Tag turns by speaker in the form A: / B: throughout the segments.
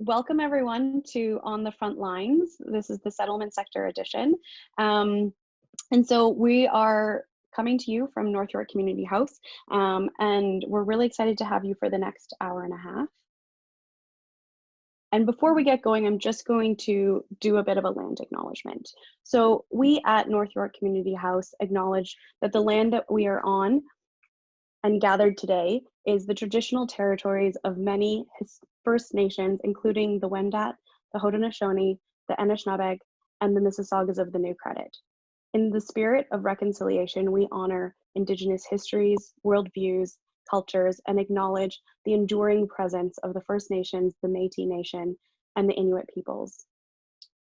A: welcome everyone to On the Front Lines. This is the Settlement Sector edition. And so we are coming to you from North York Community House, and we're really excited to have you for the next hour and a half. And before we get going, I'm just going to do a bit of a land acknowledgement. So we at North York Community House acknowledge that the land that we are on and gathered today is the traditional territories of many First Nations, including the Wendat, the Haudenosaunee, the Anishinaabe, and the Mississaugas of the New Credit. In the spirit of reconciliation, we honor Indigenous histories, worldviews, cultures, and acknowledge the enduring presence of the First Nations, the Métis Nation, and the Inuit peoples.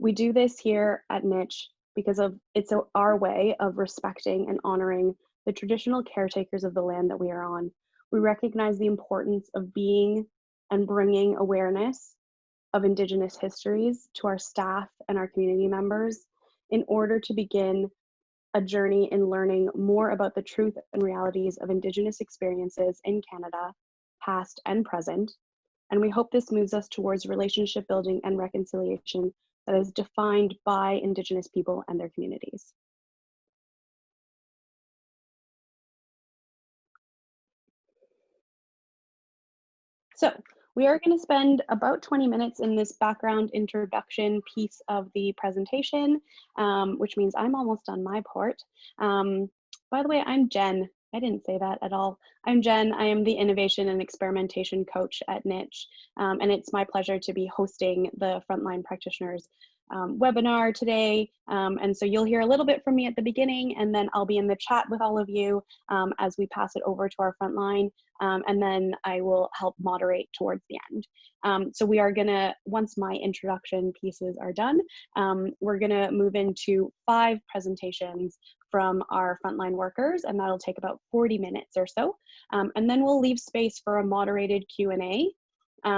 A: We do this here at NYCH because it's our way of respecting and honoring the traditional caretakers of the land that we are on. We recognize the importance of being and bringing awareness of Indigenous histories to our staff and our community members in order to begin a journey in learning more about the truth and realities of Indigenous experiences in Canada, past and present. And we hope this moves us towards relationship building and reconciliation that is defined by Indigenous people and their communities. So we are going to spend about 20 minutes in this background introduction piece of the presentation, which means I'm almost done my part. By the way, I'm Jen. I didn't say that at all. I'm Jen. I am the Innovation and Experimentation Coach at NYCH, and it's my pleasure to be hosting the Frontline Practitioners webinar today. And so you'll hear a little bit from me at the beginning, and then I'll be in the chat with all of you as we pass it over to our frontline, and then I will help moderate towards the end. So we are gonna, once my introduction pieces are done, we're gonna move into 5 presentations from our frontline workers, and that'll take about 40 minutes or so. And then we'll leave space for a moderated Q&A,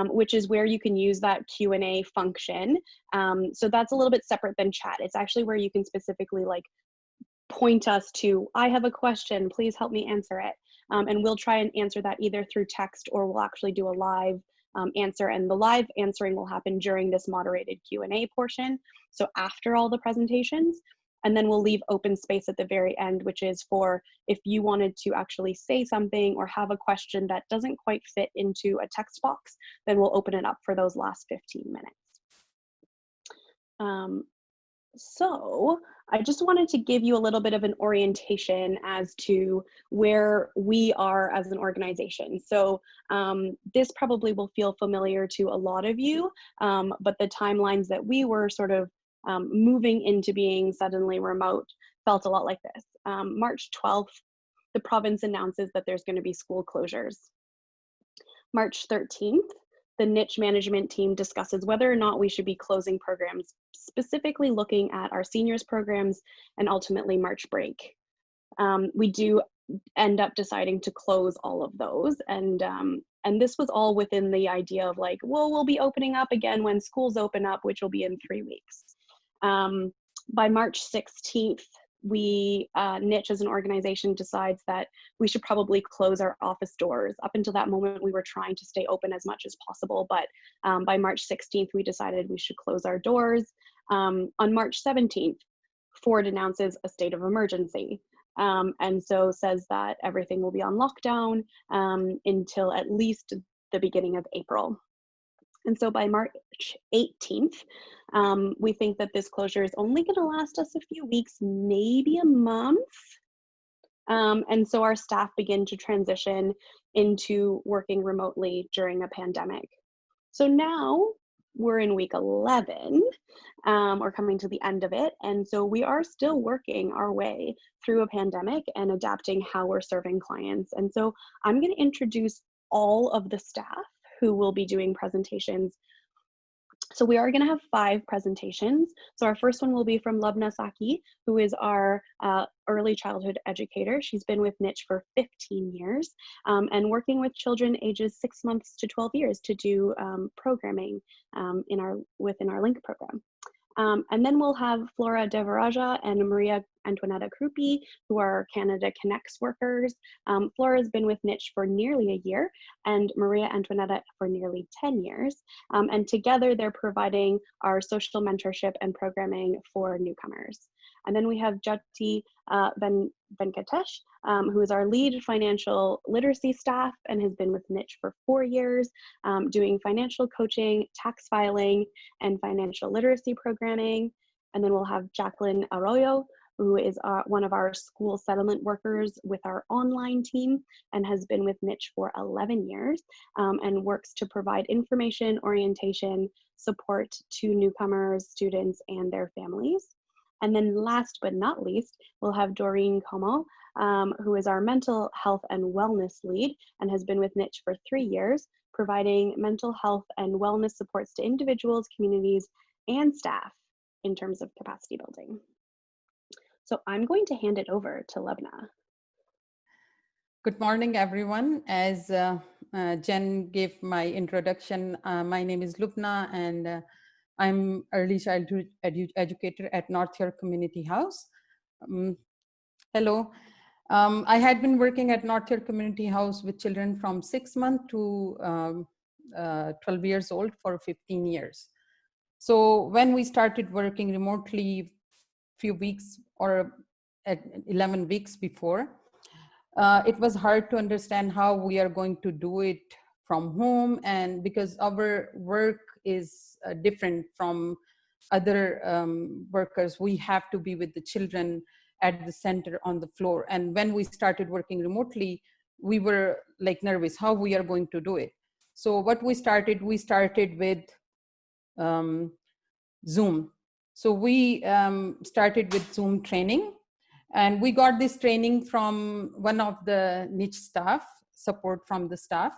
A: which is where you can use that Q&A function. So that's a little bit separate than chat. It's actually where you can specifically like point us to, I have a question, please help me answer it. And we'll try and answer that either through text or we'll actually do a live answer, and the live answering will happen during this moderated Q&A portion, so after all the presentations. And then we'll leave open space at the very end, which is for if you wanted to actually say something or have a question that doesn't quite fit into a text box, then we'll open it up for those last 15 minutes. So I just wanted to give you a little bit of an orientation as to where we are as an organization. So this probably will feel familiar to a lot of you, but the timelines that we were sort of moving into being suddenly remote felt a lot like this. March 12th, the province announces that there's going to be school closures. March 13th, the NYCH management team discusses whether or not we should be closing programs, specifically looking at our seniors programs and ultimately March break. We do end up deciding to close all of those, and this was all within the idea of like, well, we'll be opening up again when schools open up, which will be in 3 weeks. By March 16th, NYCH as an organization decides that we should probably close our office doors. Up until that moment, we were trying to stay open as much as possible, but by March 16th, we decided we should close our doors. On March 17th, Ford announces a state of emergency, and so says that everything will be on lockdown until at least the beginning of April. And so by March 18th, we think that this closure is only going to last us a few weeks, maybe a month. And so our staff begin to transition into working remotely during a pandemic. So now we're in week 11, or coming to the end of it. And so we are still working our way through a pandemic and adapting how we're serving clients. And so I'm going to introduce all of the staff who will be doing presentations. So we are going to have 5 presentations. So our first one will be from Lubna Saki, who is our early childhood educator. She's been with NYCH for 15 years and working with children ages 6 months to 12 years to do programming within our LINK program. And then we'll have Flora Devaraja and Maria Antoinetta Krupi, who are Canada Connects workers. Flora has been with NYCH for nearly a year, and Maria Antoinetta for nearly 10 years. And together they're providing our social mentorship and programming for newcomers. And then we have Jyoti Venkatesh, who is our lead financial literacy staff and has been with NYCH for 4 years, doing financial coaching, tax filing, and financial literacy programming. And then we'll have Jacqueline Arroyo, who is one of our school settlement workers with our online team and has been with NYCH for 11 years and works to provide information, orientation, support to newcomers, students, and their families. And then last but not least, we'll have Doreen Como, who is our mental health and wellness lead and has been with NYCH for 3 years, providing mental health and wellness supports to individuals, communities, and staff in terms of capacity building. So I'm going to hand it over to Lubna.
B: Good morning, everyone. As Jen gave my introduction, my name is Lubna, and I'm early childhood educator at North York Community House. Hello. I had been working at North York Community House with children from 6 months to 12 years old for 15 years. So when we started working remotely few weeks or 11 weeks before, it was hard to understand how we are going to do it from home, and because our work is different from other workers, we have to be with the children at the center on the floor. And when we started working remotely, we were like nervous how we are going to do it. So what we started with Zoom. So we started with Zoom training, and we got this training from one of the NYCH staff, support from the staff.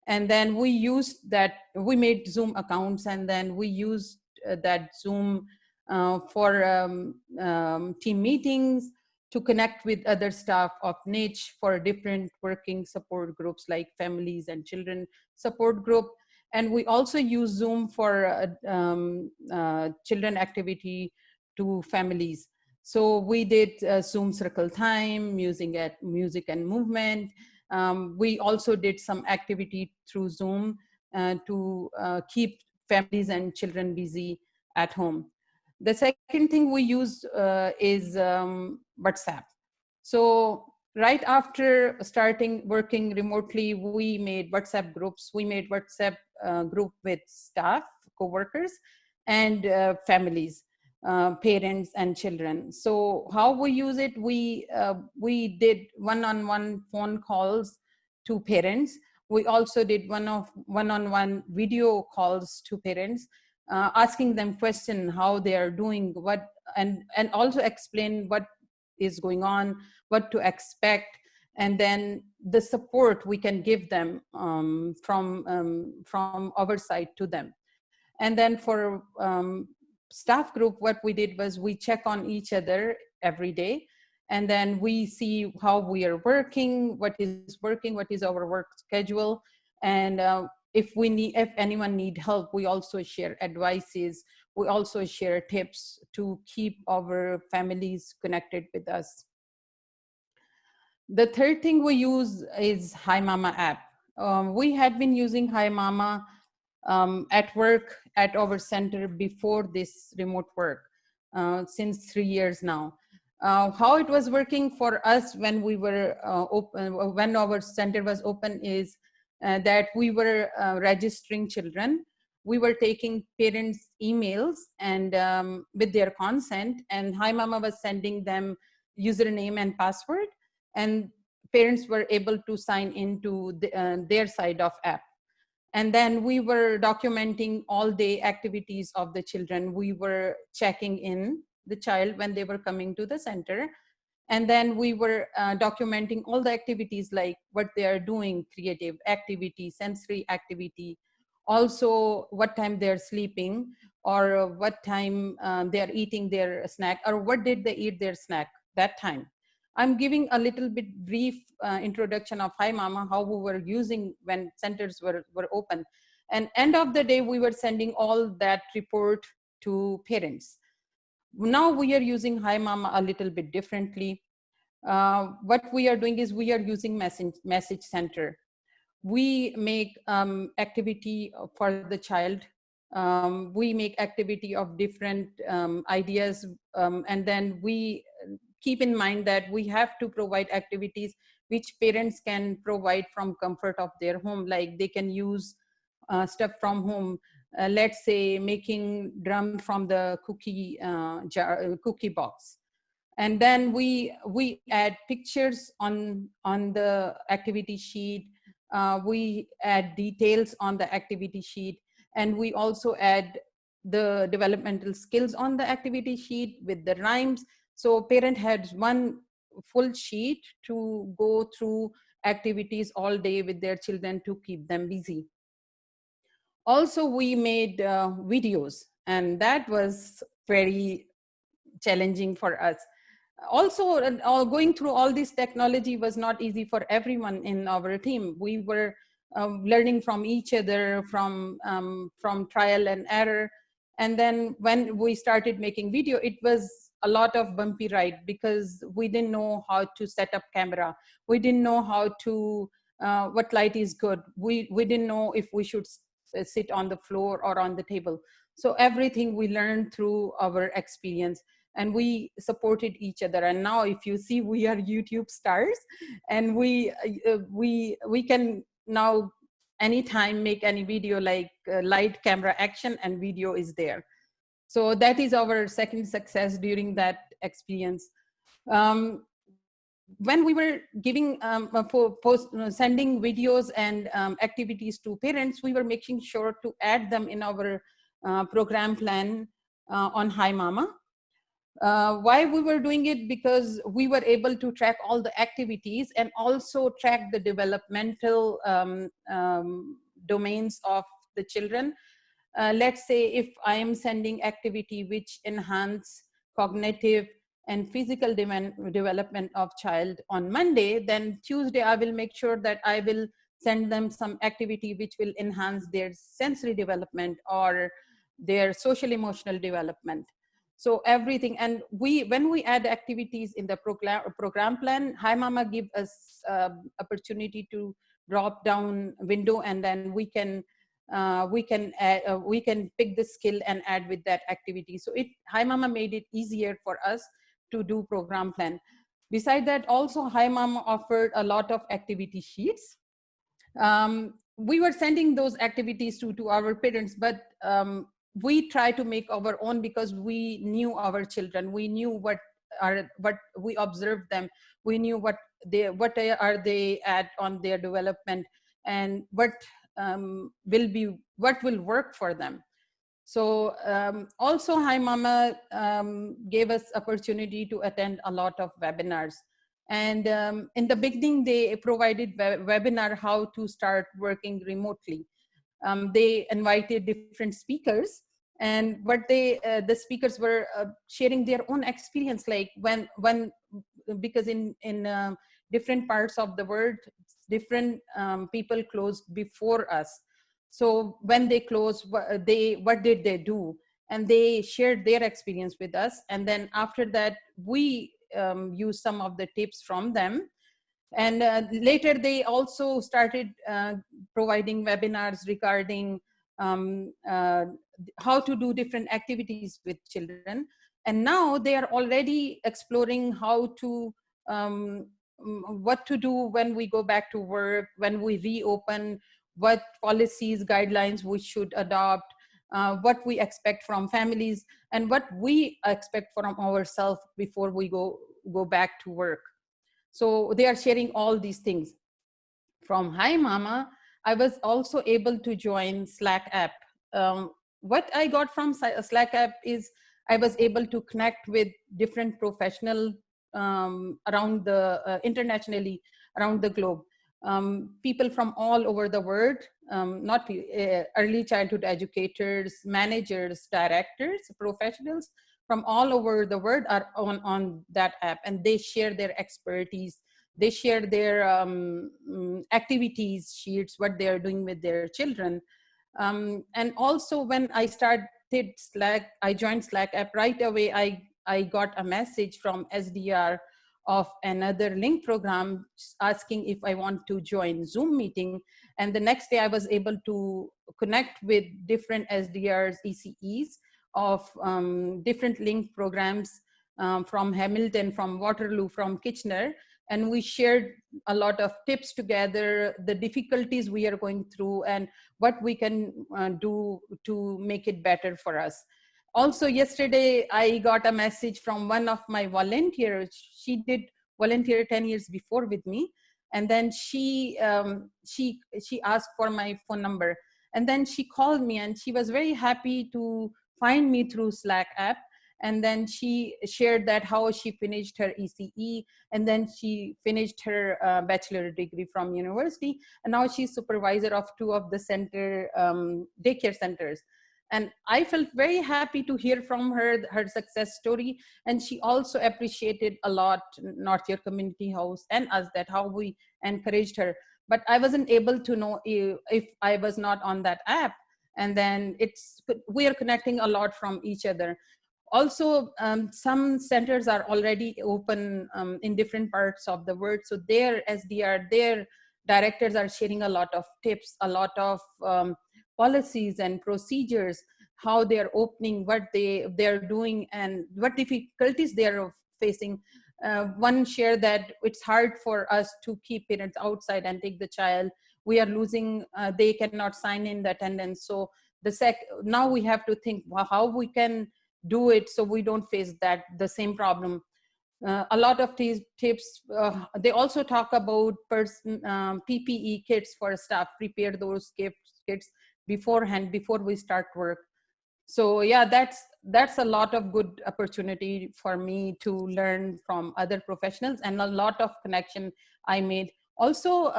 B: And then we used that, we made Zoom accounts, and then we used that Zoom for team meetings, to connect with other staff of NYCH for different working support groups like families and children support group. And we also use Zoom for children activity to families. So we did Zoom circle time, music and movement. We also did some activity through Zoom to keep families and children busy at home. The second thing we use is WhatsApp. So right after starting working remotely, we made WhatsApp groups. We made WhatsApp group with staff, co-workers, and families, parents and children. So how we use it, we did one-on-one phone calls to parents. We also did one-on-one video calls to parents, asking them question how they are doing, what, and also explain what is going on, what to expect, and then the support we can give them from our side to them. And then for staff group, what we did was we check on each other every day, and then we see how we are working, what is our work schedule, and if anyone need help, we also share advices, we also share tips to keep our families connected with us. The third thing we use is HIMAMA app. We had been using HIMAMA at work at our center before this remote work since 3 years now. How it was working for us when we were open, when our center was open, is that we were registering children. We were taking parents' emails and with their consent, and HIMAMA was sending them username and password, and parents were able to sign into their side of app. And then we were documenting all day activities of the children. We were checking in the child when they were coming to the center. And then we were documenting all the activities, like what they are doing, creative activity, sensory activity, also what time they're sleeping, or what time they're eating their snack, or what did they eat their snack that time. I'm giving a little bit brief introduction of HIMAMA, how we were using when centers were open. And end of the day, we were sending all that report to parents. Now we are using HIMAMA a little bit differently. What we are doing is we are using message center. We make activity for the child. We make activity of different ideas, and then we keep in mind that we have to provide activities which parents can provide from comfort of their home, like they can use stuff from home. Let's say making drum from the cookie jar, cookie box, and then we add pictures on the activity sheet. We add details on the activity sheet, and we also add the developmental skills on the activity sheet with the rhymes. So parent has one full sheet to go through activities all day with their children to keep them busy. Also, we made videos, and that was very challenging for us. Also, going through all this technology was not easy for everyone in our team. We were learning from each other, from trial and error. And then when we started making video, it was a lot of bumpy ride because we didn't know how to set up camera. We didn't know how to, what light is good. We didn't know if we should sit on the floor or on the table. So everything we learned through our experience, and we supported each other. And now if you see, we are YouTube stars, and we can now anytime make any video, like light, camera, action, and video is there. So that is our second success during that experience. When we were giving sending videos and activities to parents, we were making sure to add them in our program plan on HIMAMA. Why we were doing it? Because we were able to track all the activities and also track the developmental domains of the children. Let's say if I am sending activity which enhance cognitive and physical development of child on Monday, then Tuesday I will make sure that I will send them some activity which will enhance their sensory development or their social emotional development. So everything, and when we add activities in the program plan, HIMAMA give us opportunity to drop down window, and then we can pick the skill and add with that activity. So HIMAMA made it easier for us to do program plan. Beside that, also HIMAMA offered a lot of activity sheets. We were sending those activities to our parents, but we try to make our own because we knew our children. We knew what we observed them. We knew what are they at on their development, and what will work for them. So also HIMAMA gave us opportunity to attend a lot of webinars. And in the beginning, they provided webinar how to start working remotely. They invited different speakers, and the speakers were sharing their own experience, like because in different parts of the world, different people closed before us. So when they closed, what did they do? And they shared their experience with us. And then after that, we used some of the tips from them. And later they also started providing webinars regarding how to do different activities with children. And now they are already exploring how to what to do when we go back to work, when we reopen, what policies, guidelines we should adopt, what we expect from families, and what we expect from ourselves before we go back to work. So they are sharing all these things. From HIMAMA, I was also able to join Slack app. What I got from Slack app is I was able to connect with different professionals around internationally around the globe. People from all over the world, not early childhood educators, managers, directors, professionals from all over the world are on that app, and they share their expertise. They share their activities sheets, what they are doing with their children. And also when I start Slack, I joined Slack app right away. I got a message from SDR of another link program asking if I want to join Zoom meeting. And the next day I was able to connect with different SDRs, ECEs of different link programs from Hamilton, from Waterloo, from Kitchener. And we shared a lot of tips together, the difficulties we are going through and what we can do to make it better for us. Also, yesterday, I got a message from one of my volunteers. She did volunteer 10 years before with me. And then she asked for my phone number. And then she called me and she was very happy to find me through Slack app. And then she shared that how she finished her ECE, and then she finished her bachelor degree from university. And now she's supervisor of 2 of the center daycare centers. And I felt very happy to hear from her success story. And she also appreciated a lot North York Community House and us, that how we encouraged her. But I wasn't able to know if I was not on that app. And then we are connecting a lot from each other. Also, some centers are already open in different parts of the world. So their SDR, their directors are sharing a lot of tips, a lot of policies and procedures, how they're opening, what they're doing, and what difficulties they're facing. One shared that it's hard for us to keep parents outside and take the child. We are losing, they cannot sign in the attendance. So now we have to think how we can do it so we don't face the same problem. A lot of these tips, they also talk about PPE kits for staff, prepare those kits beforehand, before we start work. So yeah, that's a lot of good opportunity for me to learn from other professionals, and a lot of connection I made. Also,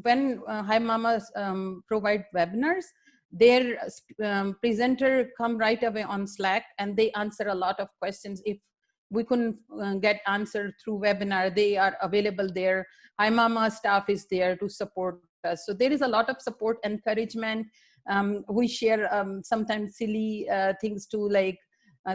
B: when HIMAMA provide webinars, their presenter come right away on Slack and they answer a lot of questions. If we couldn't get answered through webinar, they are available there. HIMAMA staff is there to support us. So there is a lot of support, encouragement. We share sometimes silly things too, like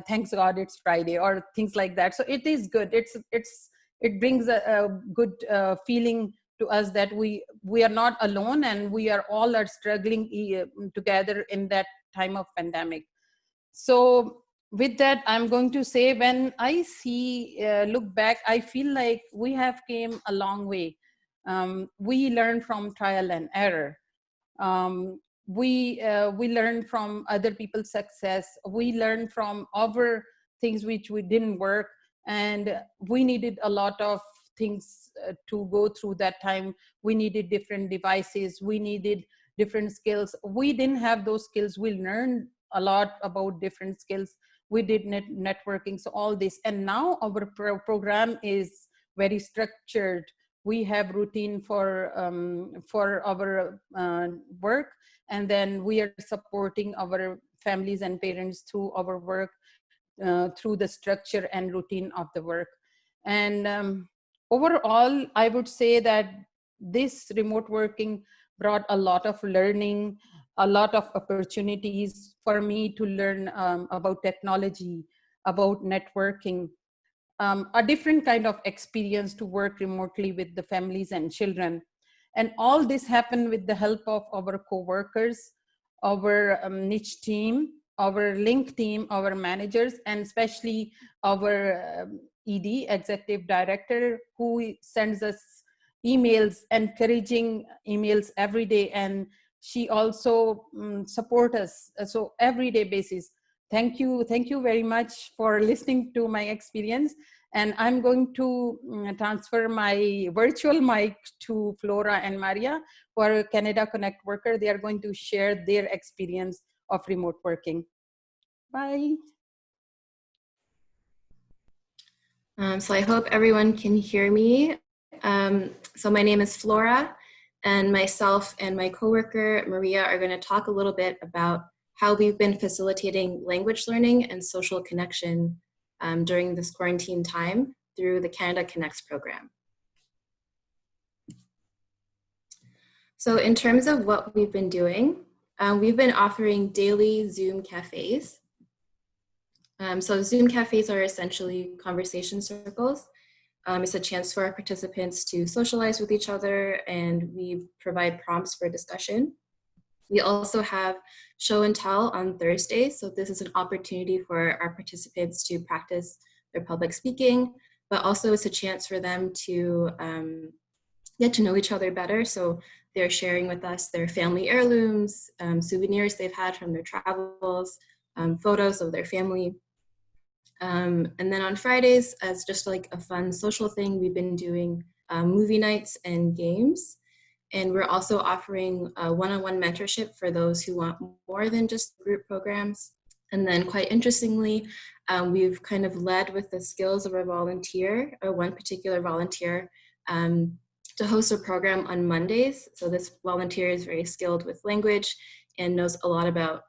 B: thanks God it's Friday or things like that. So it is good. It brings a good feeling to us that we are not alone, and we are all struggling together in that time of pandemic. So with that, I'm going to say, when I look back, I feel like we have came a long way. We learn from trial and error. We learn from other people's success. We learn from our things which we didn't work, and we needed a lot of things to go through that time. We needed different devices. We needed different skills. We didn't have those skills. We learned a lot about different skills. We did networking, so all this. And now our program is very structured. We have routine for our work, and then we are supporting our families and parents through our work, through the structure and routine of the work. And overall, I would say that this remote working brought a lot of learning, a lot of opportunities for me to learn about technology, about networking, a different kind of experience to work remotely with the families and children. And all this happened with the help of our co-workers, our niche team, our link team, our managers, and especially our ED, executive director, who sends us emails, encouraging emails every day. And she also support us. So everyday basis. Thank you very much for listening to my experience. And I'm going to transfer my virtual mic to Flora and Maria, who are Canada Connect worker. They are going to share their experience of remote working. Bye.
C: So I hope everyone can hear me. So my name is Flora, and myself and my coworker Maria are going to talk a little bit about how we've been facilitating language learning and social connection during this quarantine time through the Canada Connects program. So in terms of what we've been doing, we've been offering daily Zoom cafes. So Zoom cafes are essentially conversation circles. It's a chance for our participants to socialize with each other, and we provide prompts for discussion. We also have show and tell on Thursdays. So this is an opportunity for our participants to practice their public speaking, but also it's a chance for them to get to know each other better. So they're sharing with us their family heirlooms, souvenirs they've had from their travels, photos of their family. And then on Fridays, as just like a fun social thing, we've been doing movie nights and games. And we're also offering one-on-one mentorship for those who want more than just group programs. And then quite interestingly, we've kind of led with the skills of our volunteer, or one particular volunteer, to host a program on Mondays. So this volunteer is very skilled with language and knows a lot about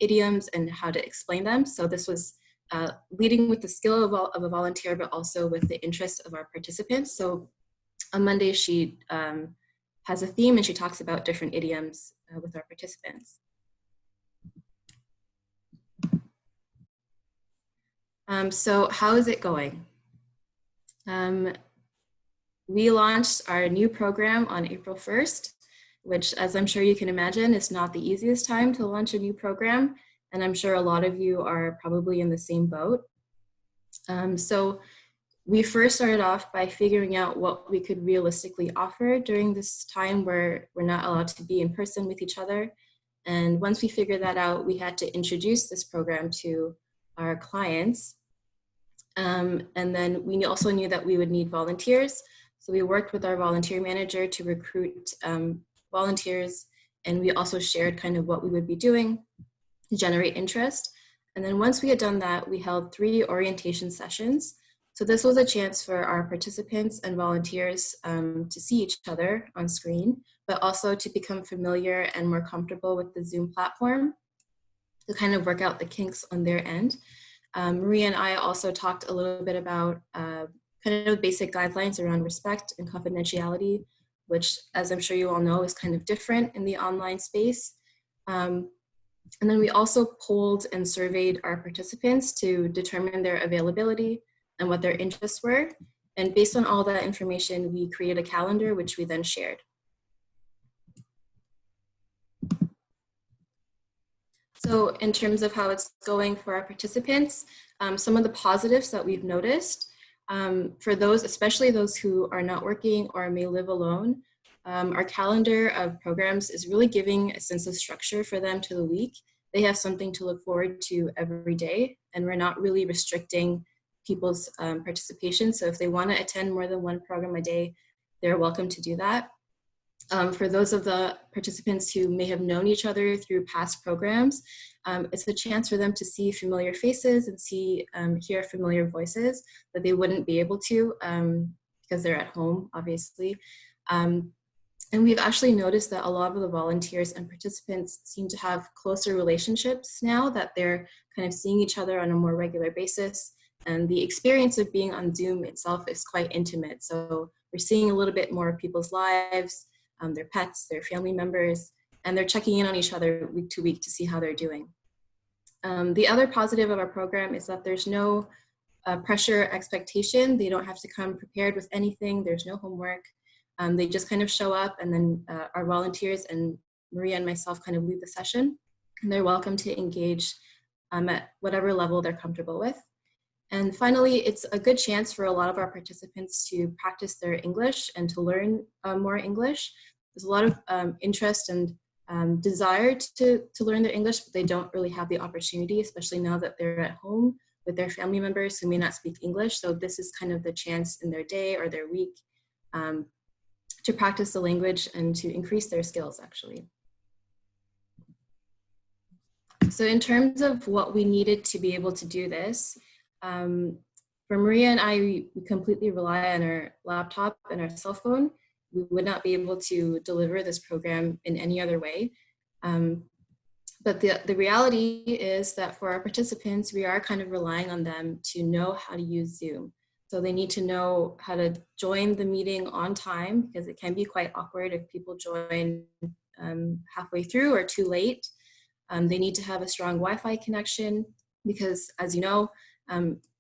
C: idioms and how to explain them. So this was leading with the skill of a volunteer, but also with the interest of our participants. So on Monday, she has a theme and she talks about different idioms with our participants. So how is it going? We launched our new program on April 1st, which, as I'm sure you can imagine, is not the easiest time to launch a new program. And I'm sure a lot of you are probably in the same boat. So we first started off by figuring out what we could realistically offer during this time where we're not allowed to be in person with each other. And once we figured that out, we had to introduce this program to our clients. And then we also knew that we would need volunteers. So we worked with our volunteer manager to recruit volunteers, and we also shared kind of what we would be doing to generate interest. And then once we had done that, we held 3 orientation sessions. So this was a chance for our participants and volunteers to see each other on screen, but also to become familiar and more comfortable with the Zoom platform, to kind of work out the kinks on their end. Maria and I also talked a little bit about kind of basic guidelines around respect and confidentiality, which, as I'm sure you all know, is kind of different in the online space. And then we also polled and surveyed our participants to determine their availability and what their interests were. And based on all that information, we created a calendar, which we then shared. So in terms of how it's going for our participants, some of the positives that we've noticed, for those, especially those who are not working or may live alone, our calendar of programs is really giving a sense of structure for them to the week. They have something to look forward to every day, and we're not really restricting people's participation. So if they want to attend more than one program a day, they're welcome to do that. For those of the participants who may have known each other through past programs, it's a chance for them to see familiar faces and hear familiar voices that they wouldn't be able to because they're at home, obviously. And we've actually noticed that a lot of the volunteers and participants seem to have closer relationships now that they're kind of seeing each other on a more regular basis. And the experience of being on Zoom itself is quite intimate. So we're seeing a little bit more of people's lives, their pets, their family members, and they're checking in on each other week to week to see how they're doing. The other positive of our program is that there's no pressure expectation. They don't have to come prepared with anything. There's no homework. They just kind of show up, and then our volunteers and Maria and myself kind of lead the session. And they're welcome to engage at whatever level they're comfortable with. And finally, it's a good chance for a lot of our participants to practice their English and to learn more English. There's a lot of interest and desire to learn their English, but they don't really have the opportunity, especially now that they're at home with their family members who may not speak English. So this is kind of the chance in their day or their week to practice the language and to increase their skills, actually. So in terms of what we needed to be able to do this, for Maria and I, we completely rely on our laptop and our cell phone. We would not be able to deliver this program in any other way. But the reality is that for our participants, we are kind of relying on them to know how to use Zoom. So they need to know how to join the meeting on time, because it can be quite awkward if people join halfway through or too late. They need to have a strong Wi-Fi connection. because as you know,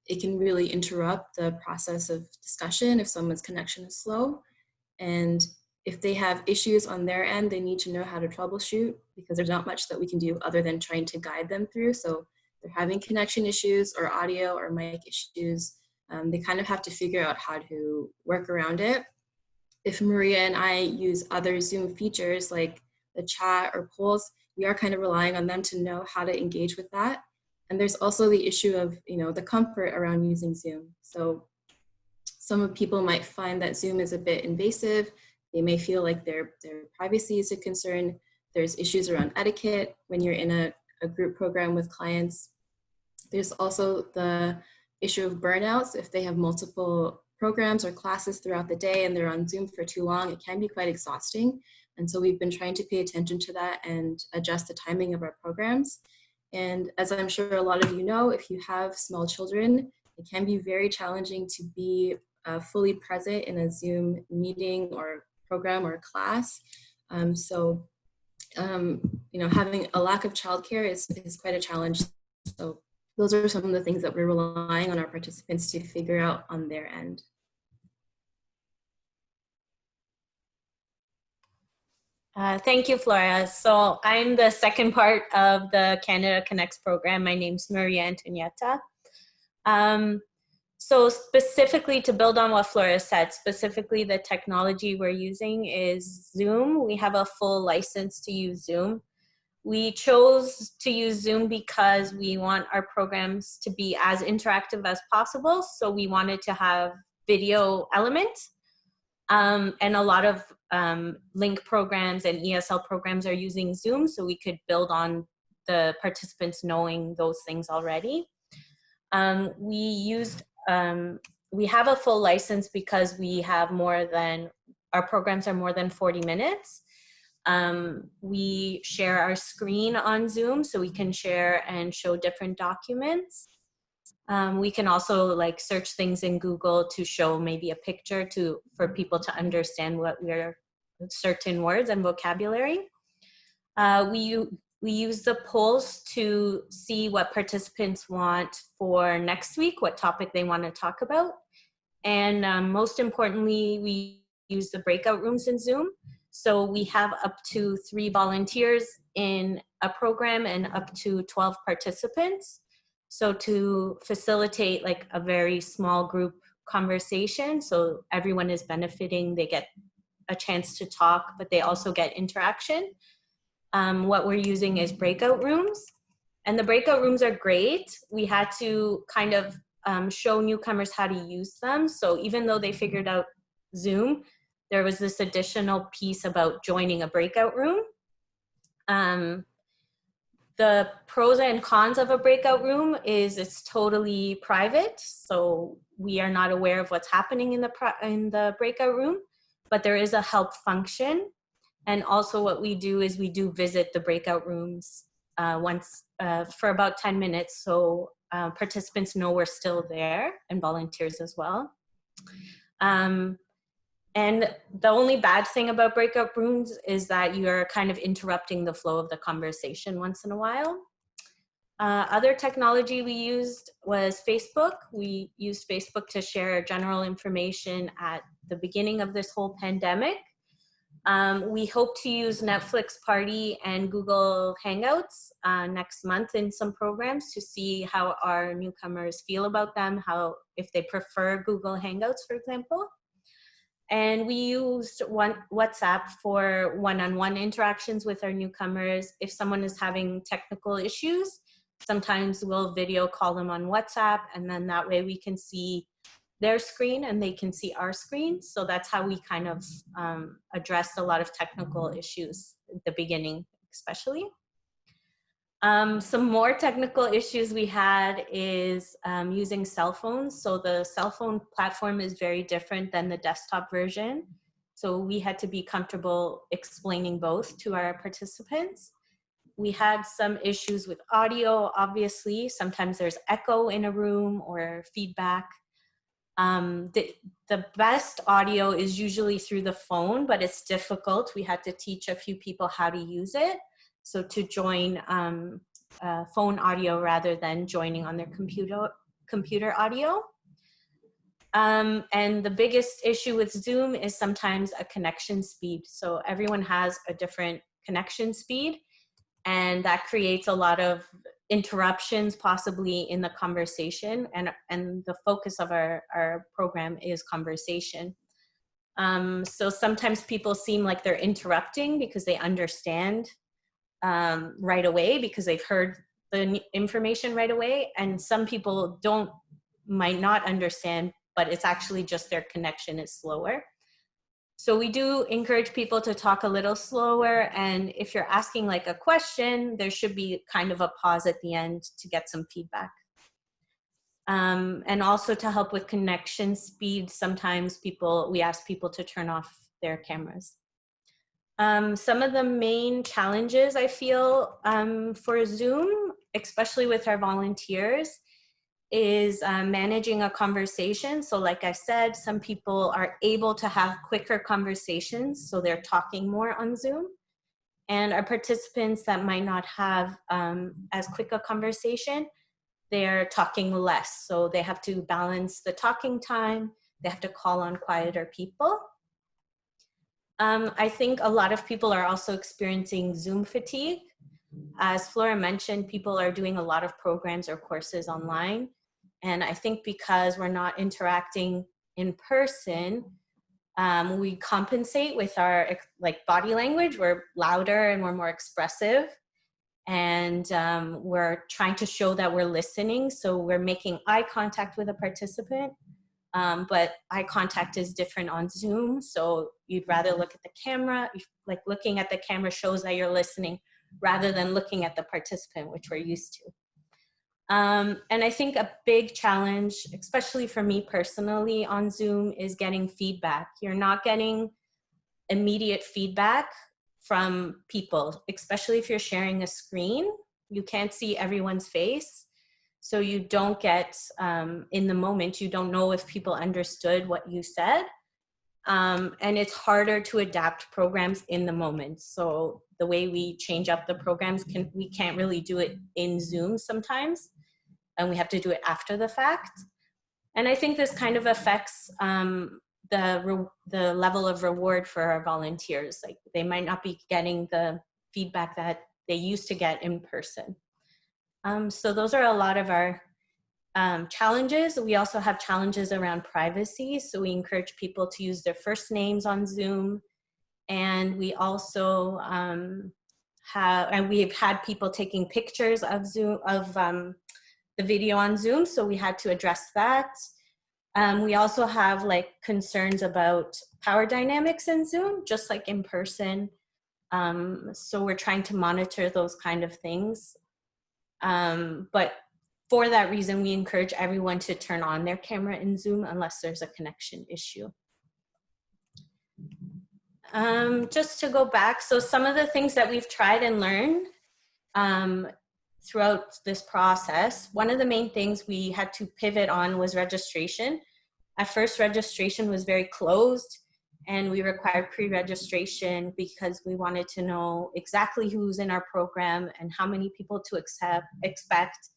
C: it can really interrupt the process of discussion if someone's connection is slow. And if they have issues on their end, they need to know how to troubleshoot, because there's not much that we can do other than trying to guide them through. So if they're having connection issues or audio or mic issues, they kind of have to figure out how to work around it. If Maria and I use other Zoom features like the chat or polls, we are kind of relying on them to know how to engage with that. And there's also the issue of, the comfort around using Zoom. So some people might find that Zoom is a bit invasive. They may feel like their privacy is a concern. There's issues around etiquette when you're in a group program with clients. There's also the issue of burnouts. If they have multiple programs or classes throughout the day and they're on Zoom for too long, it can be quite exhausting. And so we've been trying to pay attention to that and adjust the timing of our programs. And as I'm sure a lot of you know, if you have small children, it can be very challenging to be fully present in a Zoom meeting or program or class. Having a lack of childcare is quite a challenge. So those are some of the things that we're relying on our participants to figure out on their end.
D: Thank you, Flora. So I'm the second part of the Canada Connects program. My name's Maria Antonietta. So specifically to build on what Flora said, specifically the technology we're using is Zoom. We have a full license to use Zoom. We chose to use Zoom because we want our programs to be as interactive as possible. So we wanted to have video elements. And a lot of link programs and ESL programs are using Zoom, so we could build on the participants knowing those things already. We have a full license because our programs are more than 40 minutes. We share our screen on Zoom, so we can share and show different documents. We can also search things in Google to show maybe a picture for people to understand what certain words and vocabulary. We use the polls to see what participants want for next week, what topic they want to talk about. And most importantly, we use the breakout rooms in Zoom. So we have up to 3 volunteers in a program and up to 12 participants. So to facilitate a very small group conversation, so everyone is benefiting, they get a chance to talk, but they also get interaction. What we're using is breakout rooms, and the breakout rooms are great. We had to kind of show newcomers how to use them. So even though they figured out Zoom, there was this additional piece about joining a breakout room. The pros and cons of a breakout room is it's totally private, so we are not aware of what's happening in the breakout room, but there is a help function. And also what we do is we do visit the breakout rooms once for about 10 minutes, so participants know we're still there, and volunteers as well. And the only bad thing about breakout rooms is that you're kind of interrupting the flow of the conversation once in a while. Other technology we used was Facebook. We used Facebook to share general information at the beginning of this whole pandemic. We hope to use Netflix Party and Google Hangouts next month in some programs to see how our newcomers feel about them, if they prefer Google Hangouts, for example. And we used WhatsApp for one-on-one interactions with our newcomers. If someone is having technical issues, sometimes we'll video call them on WhatsApp, and then that way we can see their screen and they can see our screen. So that's how we kind of addressed a lot of technical issues at the beginning, especially. Some more technical issues we had is using cell phones. So the cell phone platform is very different than the desktop version. So we had to be comfortable explaining both to our participants. We had some issues with audio, obviously. Sometimes there's echo in a room or feedback. The best audio is usually through the phone, but it's difficult. We had to teach a few people how to use it. So to join phone audio rather than joining on their computer audio. And the biggest issue with Zoom is sometimes a connection speed. So everyone has a different connection speed, and that creates a lot of interruptions possibly in the conversation, and the focus of our program is conversation. So sometimes people seem like they're interrupting because they understand right away because they've heard the information right away, and some people might not understand, but it's actually just their connection is slower. So we do encourage people to talk a little slower, and if you're asking like a question, there should be kind of a pause at the end to get some feedback. And also to help with connection speed, sometimes we ask people to turn off their cameras. Some of the main challenges I feel for Zoom, especially with our volunteers, is managing a conversation. So like I said, some people are able to have quicker conversations, so they're talking more on Zoom. And our participants that might not have as quick a conversation, they're talking less. So they have to balance the talking time, they have to call on quieter people. I think a lot of people are also experiencing Zoom fatigue. As Flora mentioned, people are doing a lot of programs or courses online. And I think because we're not interacting in person, we compensate with our body language. We're louder and we're more expressive. And we're trying to show that we're listening. So we're making eye contact with a participant. But eye contact is different on Zoom. So you'd rather look at the camera, like looking at the camera shows that you're listening rather than looking at the participant, which we're used to. And I think a big challenge, especially for me personally on Zoom, is getting feedback. You're not getting immediate feedback from people, especially if you're sharing a screen. You can't see everyone's face. So you don't get, in the moment, you don't know if people understood what you said. And it's harder to adapt programs in the moment. So the way we change up the programs, we can't really do it in Zoom sometimes, and we have to do it after the fact. And I think this kind of affects the level of reward for our volunteers. Like they might not be getting the feedback that they used to get in person. So those are a lot of our challenges. We also have challenges around privacy. So we encourage people to use their first names on Zoom. And we also we've had people taking pictures of Zoom, the video on Zoom. So we had to address that. We also have like concerns about power dynamics in Zoom, just like in person. So we're trying to monitor those kind of things. But for that reason, we encourage everyone to turn on their camera in Zoom unless there's a connection issue. Just to go back, so some of the things that we've tried and learned throughout this process, one of the main things we had to pivot on was registration. At first, registration was very closed, and we required pre-registration because we wanted to know exactly who's in our program and how many people to expect.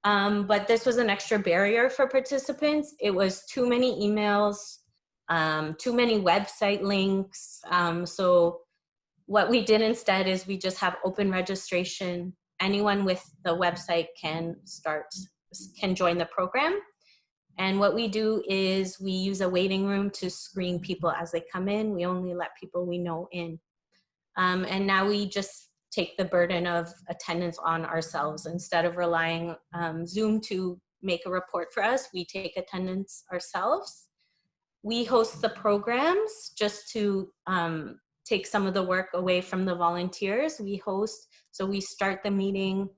D: But this was an extra barrier for participants. It was too many emails, too many website links. So what we did instead is we just have open registration. Anyone with the website can join the program. And what we do is we use a waiting room to screen people as they come in. We only let people we know in. And now we just take the burden of attendance on ourselves. Instead of relying on Zoom to make a report for us, we take attendance ourselves. We host the programs just to take some of the work away from the volunteers. We host, so we start the meeting,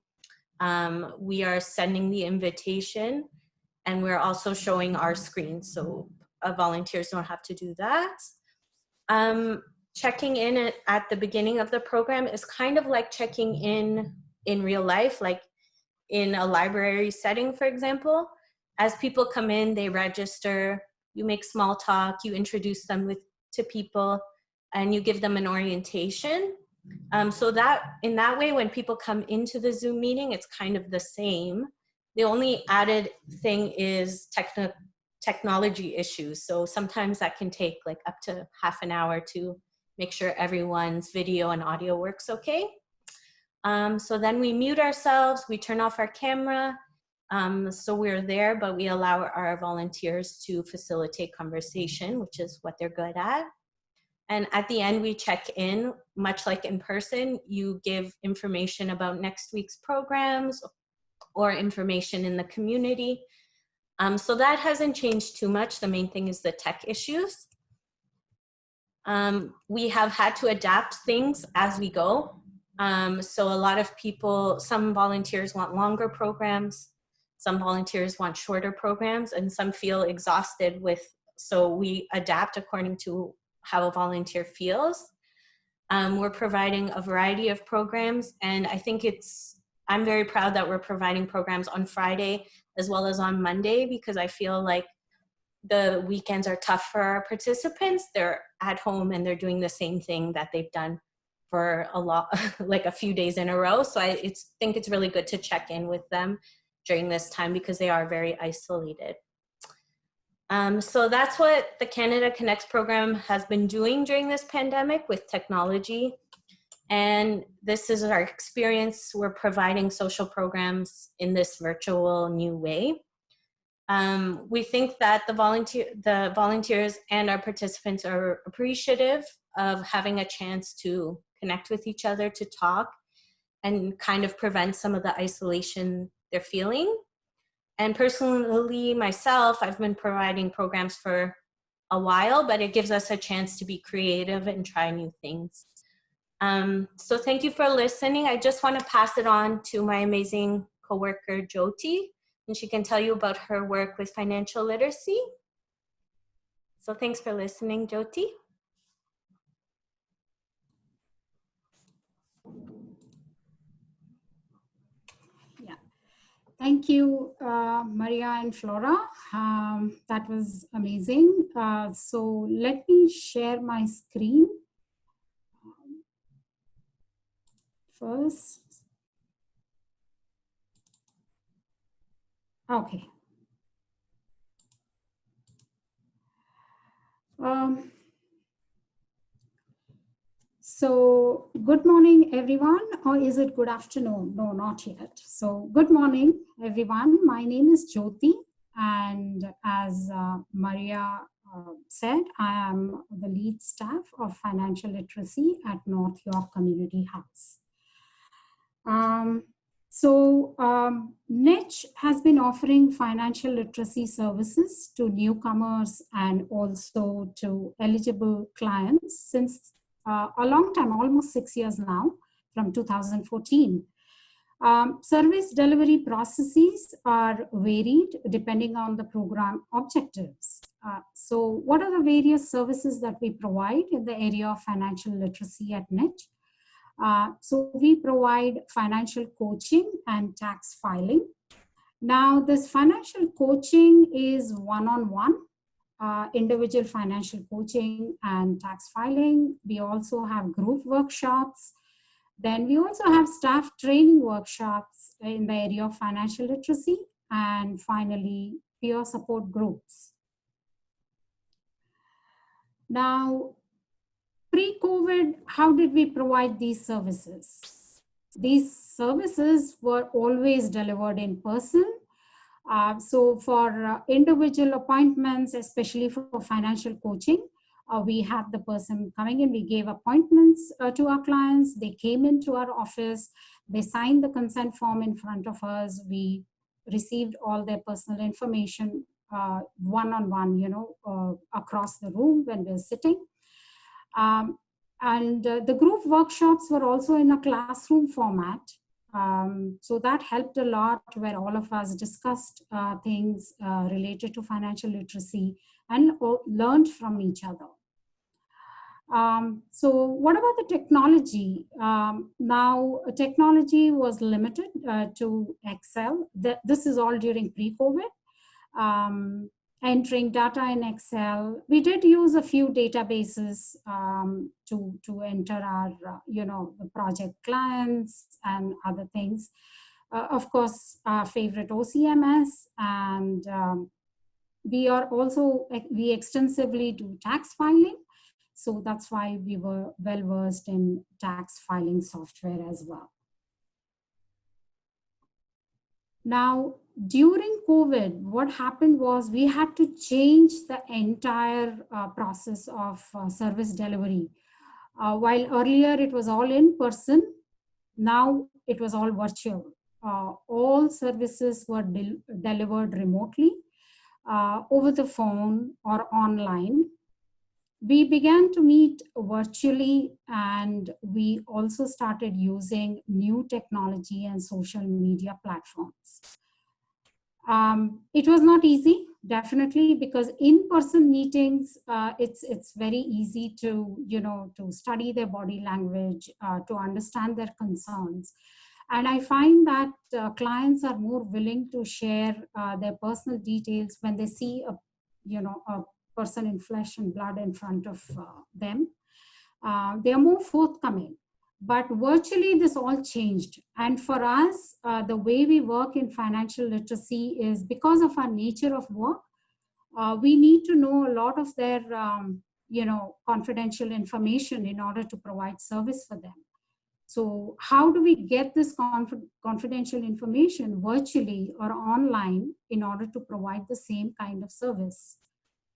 D: we are sending the invitation, and we're also showing our screen, so volunteers don't have to do that. Checking in at the beginning of the program is kind of like checking in real life, like in a library setting, for example. As people come in, they register, you make small talk, you introduce them to people, and you give them an orientation. So that in that way, when people come into the Zoom meeting, it's kind of the same. The only added thing is technology issues. So sometimes that can take like up to half an hour to make sure everyone's video and audio works okay. So then we mute ourselves, we turn off our camera. So we're there, but we allow our volunteers to facilitate conversation, which is what they're good at. And at the end, we check in, much like in person. You give information about next week's programs or information in the community. So that hasn't changed too much. The main thing is the tech issues. We have had to adapt things as we go. So a lot of people, some volunteers want longer programs, some volunteers want shorter programs, and some feel exhausted with, so we adapt according to how a volunteer feels. We're providing a variety of programs, and I think I'm very proud that we're providing programs on Friday as well as on Monday, because I feel like the weekends are tough for our participants. They're at home and they're doing the same thing that they've done for a lot, like a few days in a row. So I think it's really good to check in with them during this time because they are very isolated. So that's what the Canada Connects program has been doing during this pandemic with technology. And this is our experience. We're providing social programs in this virtual new way. We think that the volunteers and our participants are appreciative of having a chance to connect with each other, to talk, and kind of prevent some of the isolation they're feeling. And personally, myself, I've been providing programs for a while, but it gives us a chance to be creative and try new things. So thank you for listening. I just want to pass it on to my amazing coworker, Jyoti, and she can tell you about her work with financial literacy. So thanks for listening, Jyoti.
E: Thank you, Maria and Flora. That was amazing. So let me share my screen first. Okay. So good morning, everyone, or is it good afternoon? No, not yet. So good morning, everyone. My name is Jyoti, and as Maria said, I am the lead staff of financial literacy at North York Community House. NYCH has been offering financial literacy services to newcomers and also to eligible clients since a long time, almost 6 years now, from 2014. Service delivery processes are varied depending on the program objectives. So what are the various services that we provide in the area of financial literacy at NYCH? So we provide financial coaching and tax filing. Now, this financial coaching is one-on-one, individual financial coaching and tax filing. We also have group workshops. Then we also have staff training workshops in the area of financial literacy, and finally, peer support groups. Now, pre-COVID, how did we provide these services? These services were always delivered in person. So for individual appointments, especially for financial coaching, we had the person coming in, we gave appointments to our clients, they came into our office, they signed the consent form in front of us, we received all their personal information one-on-one, across the room when we're sitting. The group workshops were also in a classroom format. So that helped a lot, where all of us discussed things related to financial literacy and learned from each other. So what about the technology? Now, technology was limited to Excel. This is all during pre-COVID. entering data in Excel. We did use a few databases to enter our, the project clients and other things. Of course, our favorite OCMS, and we extensively do tax filing. So that's why we were well versed in tax filing software as well. Now, during COVID, what happened was we had to change the entire process of service delivery. While earlier it was all in person, now it was all virtual. All services were delivered remotely, over the phone or online. We began to meet virtually, and we also started using new technology and social media platforms. It was not easy, definitely, because in-person meetings, it's very easy to, to study their body language, to understand their concerns. And I find that clients are more willing to share their personal details when they see a person in flesh and blood in front of them. They are more forthcoming. But virtually, this all changed. And for us, the way we work in financial literacy is because of our nature of work, we need to know a lot of their, confidential information in order to provide service for them. So how do we get this confidential information virtually or online in order to provide the same kind of service?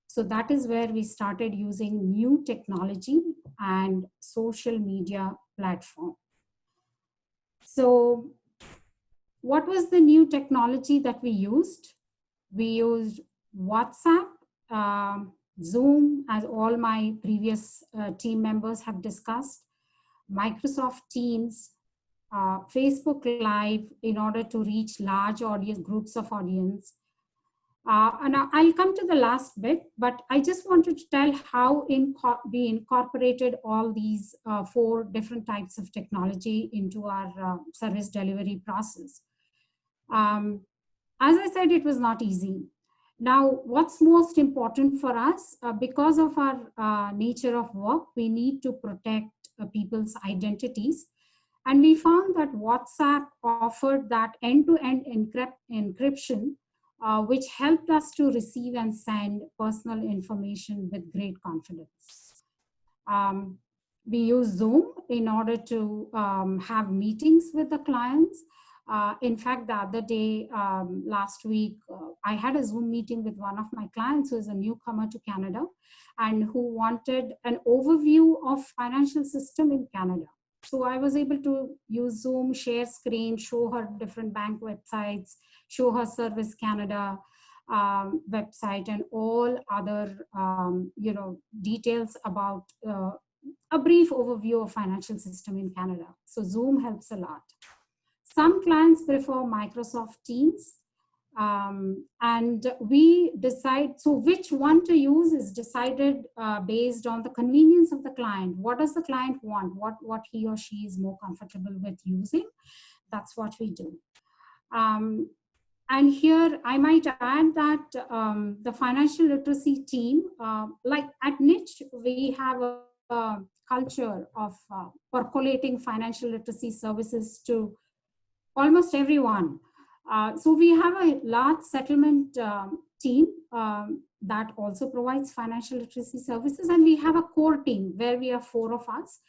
E: So that is where we started using new technology and social media platform. So what was the new technology that we used? We used WhatsApp, Zoom, as all my previous team members have discussed, Microsoft Teams, Facebook Live in order to reach large audience, groups of audience. And I'll come to the last bit, but I just wanted to tell how we incorporated all these 4 different types of technology into our service delivery process. As I said, it was not easy. Now, what's most important for us, because of our nature of work, we need to protect people's identities. And we found that WhatsApp offered that end-to-end encryption, which helped us to receive and send personal information with great confidence. We use Zoom in order to have meetings with the clients. In fact, the other day, last week, I had a Zoom meeting with one of my clients who is a newcomer to Canada and who wanted an overview of financial system in Canada. So I was able to use Zoom, share screen, show her different bank websites, show her Service Canada website, and all other details about a brief overview of financial system in Canada. So Zoom helps a lot. Some clients prefer Microsoft Teams, and we decide, so which one to use is decided based on the convenience of the client. What does the client want? What he or she is more comfortable with using? That's what we do. And here I might add that the financial literacy team, like at NYCH, we have a culture of percolating financial literacy services to almost everyone. So we have a large settlement team that also provides financial literacy services. And we have a core team where we are 4 of us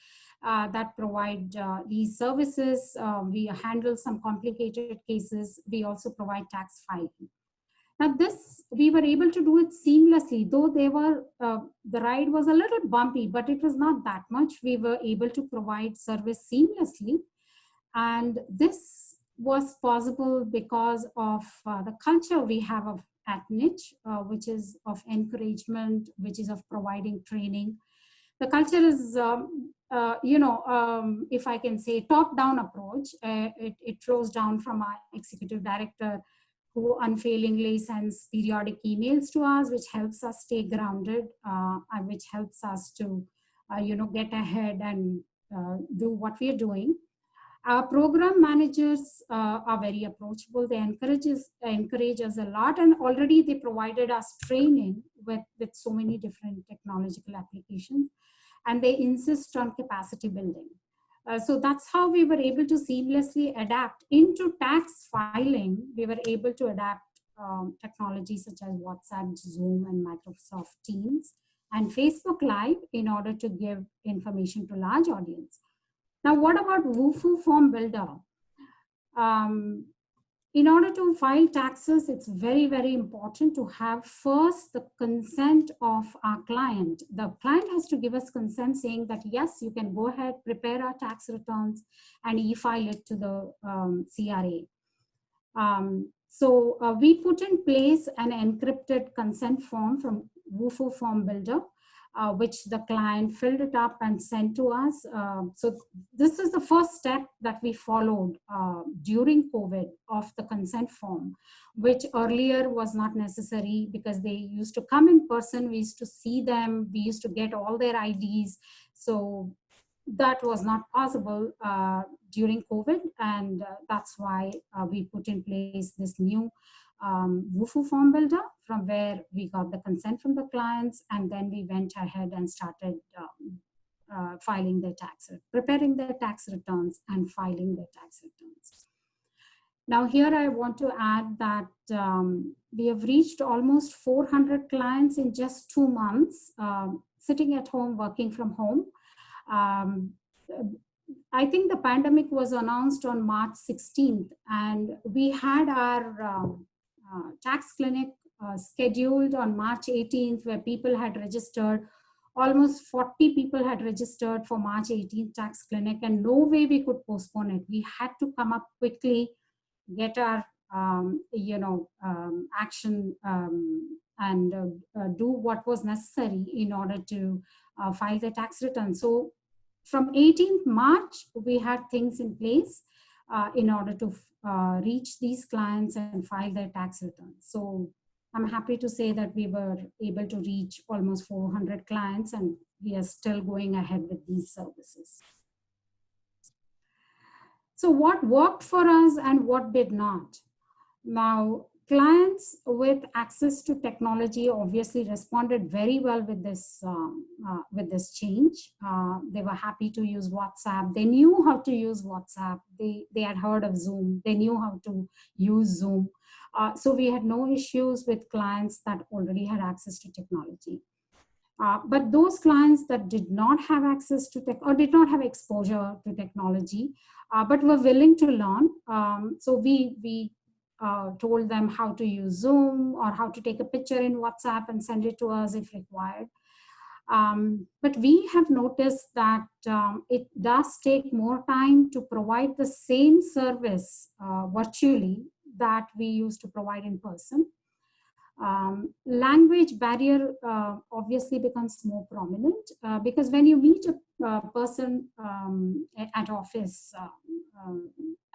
E: that provide these services. We handle some complicated cases. We also provide tax filing. Now this, we were able to do it seamlessly, though the ride was a little bumpy, but it was not that much. We were able to provide service seamlessly. And this was possible because of the culture we have at NYCH, which is of encouragement, which is of providing training. The culture is, if I can say, top-down approach. It flows down from our executive director, who unfailingly sends periodic emails to us, which helps us stay grounded, and which helps us to, get ahead and do what we are doing. Our program managers are very approachable. They encourage us a lot, and already they provided us training with so many different technological applications, and they insist on capacity building. So that's how we were able to seamlessly adapt into tax filing. We were able to adapt technologies such as WhatsApp, Zoom, and Microsoft Teams, and Facebook Live in order to give information to large audience. Now, what about WUFU Form Builder? In order to file taxes, it's very, very important to have first the consent of our client. The client has to give us consent saying that, yes, you can go ahead, prepare our tax returns and e-file it to the CRA. So we put in place an encrypted consent form from WUFU Form Builder, which the client filled it up and sent to us. So this is the first step that we followed during COVID of the consent form, which earlier was not necessary because they used to come in person. We used to see them. We used to get all their IDs. So that was not possible during COVID. And that's why we put in place this new WUFU Form Builder, from where we got the consent from the clients, and then we went ahead and started filing their preparing their tax returns and filing their tax returns. Now here I want to add that we have reached almost 400 clients in just 2 months, sitting at home, working from home. I think the pandemic was announced on March 16th, and we had our tax clinic scheduled on March 18th, where people had registered. Almost 40 people had registered for March 18th tax clinic, and no way we could postpone it. We had to come up quickly, get our action and do what was necessary in order to file the tax return. So from 18th March, we had things in place in order to reach these clients and file their tax returns. So I'm happy to say that we were able to reach almost 400 clients, and we are still going ahead with these services. So what worked for us and what did not? Now, clients with access to technology obviously responded very well with this change. They were happy to use WhatsApp. They knew how to use WhatsApp. They had heard of Zoom. They knew how to use Zoom. So we had no issues with clients that already had access to technology. But those clients that did not have access to tech or did not have exposure to technology, but were willing to learn, so we told them how to use Zoom or how to take a picture in WhatsApp and send it to us if required. But we have noticed that it does take more time to provide the same service virtually that we used to provide in person. Language barrier obviously becomes more prominent because when you meet a person at office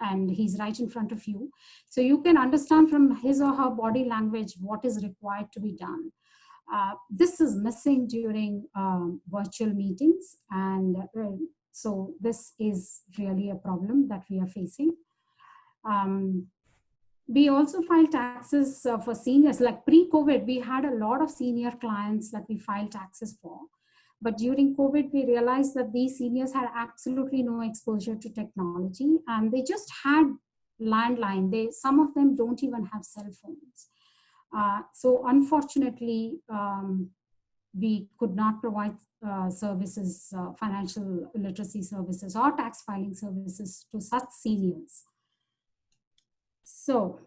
E: and he's right in front of you, so you can understand from his or her body language what is required to be done. This is missing during virtual meetings, and so this is really a problem that we are facing. We also file taxes for seniors. Like pre-COVID, we had a lot of senior clients that we filed taxes for. But during COVID, we realized that these seniors had absolutely no exposure to technology, and they just had landline. Some of them don't even have cell phones. So unfortunately, we could not provide services, financial literacy services or tax filing services to such seniors. So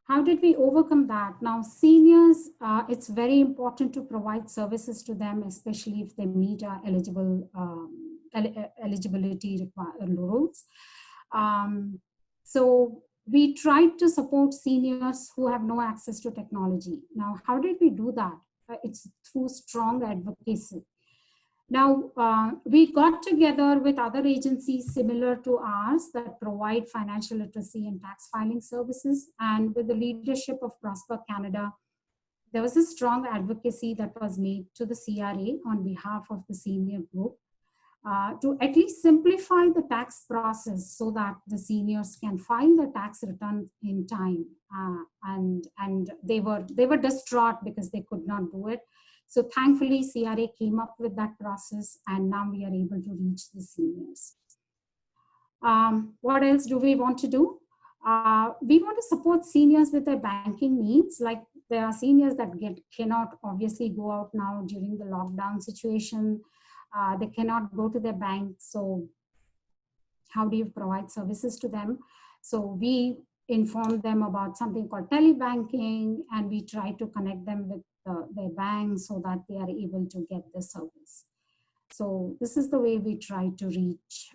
E: how did we overcome that? Now, seniors, it's very important to provide services to them, especially if they meet our eligibility rules. So we tried to support seniors who have no access to technology. Now, how did we do that? It's through strong advocacy. Now, we got together with other agencies similar to ours that provide financial literacy and tax filing services. And with the leadership of Prosper Canada, there was a strong advocacy that was made to the CRA on behalf of the senior group. to at least simplify the tax process so that the seniors can file the tax return in time. And they were distraught because they could not do it. So thankfully, CRA came up with that process, and now we are able to reach the seniors. What else do we want to do? We want to support seniors with their banking needs. Like, there are seniors that cannot obviously go out now during the lockdown situation. They cannot go to their bank. So how do you provide services to them? So we inform them about something called telebanking, and we try to connect them with their bank so that they are able to get the service. So this is the way we try to reach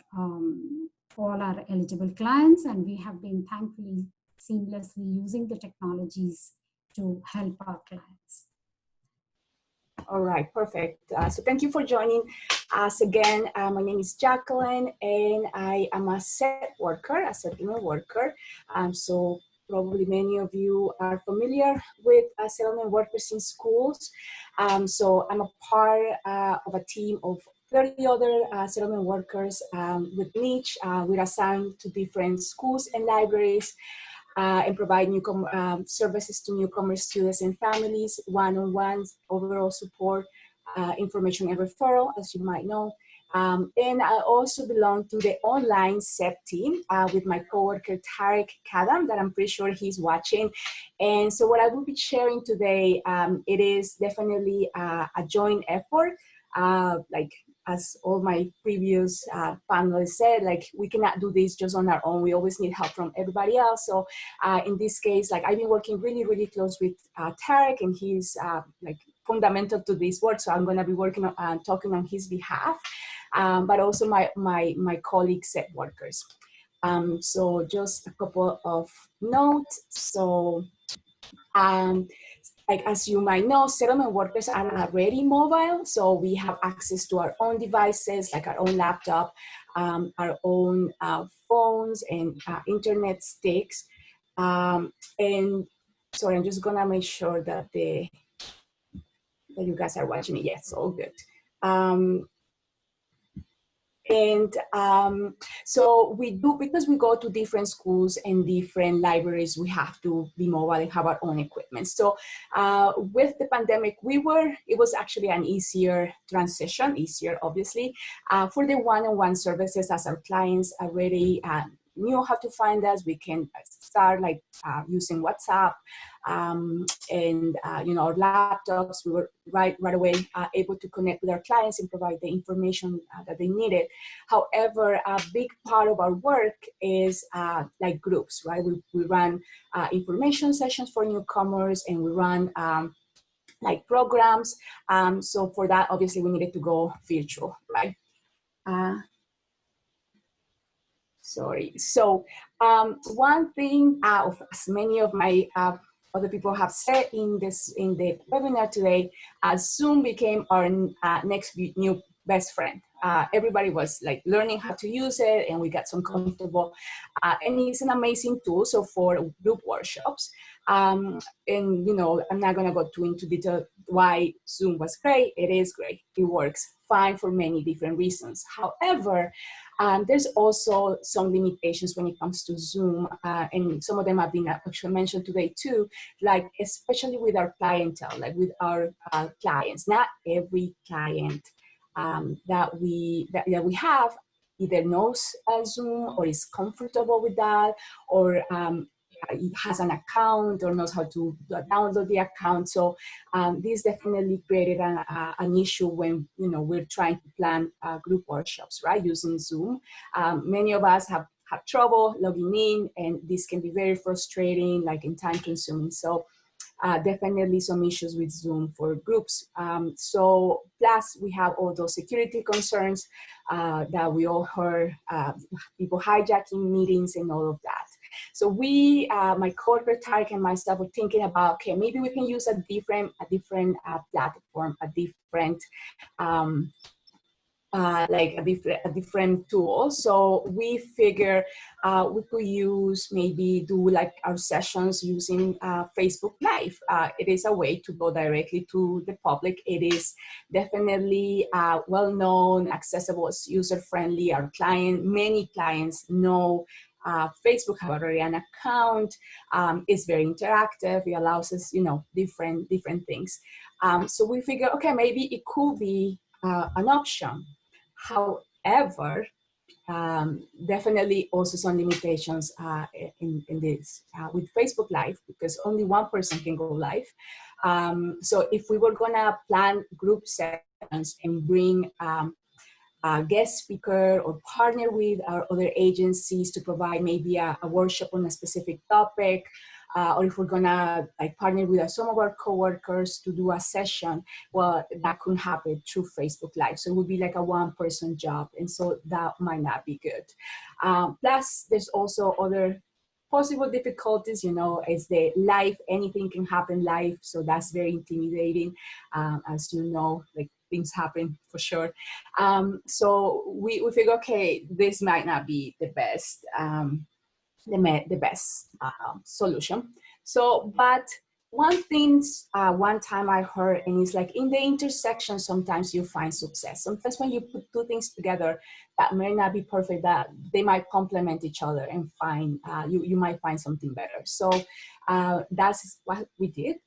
E: all our eligible clients, and we have been thankfully seamlessly using the technologies to help our clients.
F: All right, perfect. So thank you for joining us again. My name is Jacqueline, and I am a SEPT worker, a settlement worker. So probably many of you are familiar with settlement workers in schools. So I'm a part of a team of 30 other settlement workers with NYCH. We're assigned to different schools and libraries and provide services to newcomer students and families, one-on-ones, overall support, information and referral, as you might know. And I also belong to the online SEPT team with my coworker Tarek Kadam, that I'm pretty sure he's watching. And so what I will be sharing today, it is definitely a joint effort. Like, as all my previous panelists said, like, we cannot do this just on our own. We always need help from everybody else. So in this case, like, I've been working really, really close with Tarek, and he's like fundamental to this work. So I'm going to be working on talking on his behalf, but also my colleagues, SEPT workers. So just a couple of notes. So like, as you might know, settlement workers are already mobile, so we have access to our own devices, like our own laptop, our own phones, and internet sticks. And sorry, I'm just gonna make sure that that you guys are watching it. Yes, all good. So we do, because we go to different schools and different libraries, we have to be mobile and have our own equipment. So with the pandemic, it was actually an easier transition, obviously, for the one-on-one services, as our clients already knew how to find us. We can start like using WhatsApp, and our laptops. We were right away able to connect with our clients and provide the information that they needed. However, a big part of our work is like groups, right? We run information sessions for newcomers, and we run like programs. So for that, obviously, we needed to go virtual, right? Sorry. So one thing, as many of my other people have said in the webinar today, Zoom became our next new best friend. Everybody was like learning how to use it, and we got some comfortable. And it's an amazing tool. So for group workshops, and I'm not gonna go too into detail why Zoom was great. It is great. It works fine for many different reasons. However, there's also some limitations when it comes to Zoom, and some of them have been actually mentioned today too, like especially with our clientele, like with our clients. Not every client that we have either knows Zoom or is comfortable with that, or has an account or knows how to download the account. So this definitely created an issue when we're trying to plan group workshops, right, using Zoom. Many of us have trouble logging in, and this can be very frustrating, like, and time consuming. So definitely some issues with Zoom for groups. So plus we have all those security concerns that we all heard, people hijacking meetings and all of that. So we, my coworker Tarek and myself, were thinking about, okay, maybe we can use a different platform, a different like a different tool. So we figure we could use, maybe do like our sessions using Facebook Live. It is a way to go directly to the public. It is definitely well-known, accessible, user-friendly. Our many clients know Facebook, have already an account. It's very interactive. It allows us, different things. So we figure, okay, maybe it could be an option. However, definitely also some limitations in this with Facebook Live, because only one person can go live. So if we were gonna plan group sessions and bring a guest speaker or partner with our other agencies to provide maybe a workshop on a specific topic, or if we're gonna partner with some of our coworkers to do a session, well, that couldn't happen through Facebook Live. So it would be like a one-person job, and so that might not be good. Plus, there's also other possible difficulties, as the live, anything can happen live, so that's very intimidating. As you know, things happen for sure. So we figure, okay, this might not be the best solution. So, but one time I heard, and it's like in the intersection, sometimes you find success. Sometimes when you put two things together that may not be perfect, that they might complement each other and find, you might find something better. So that's what we did.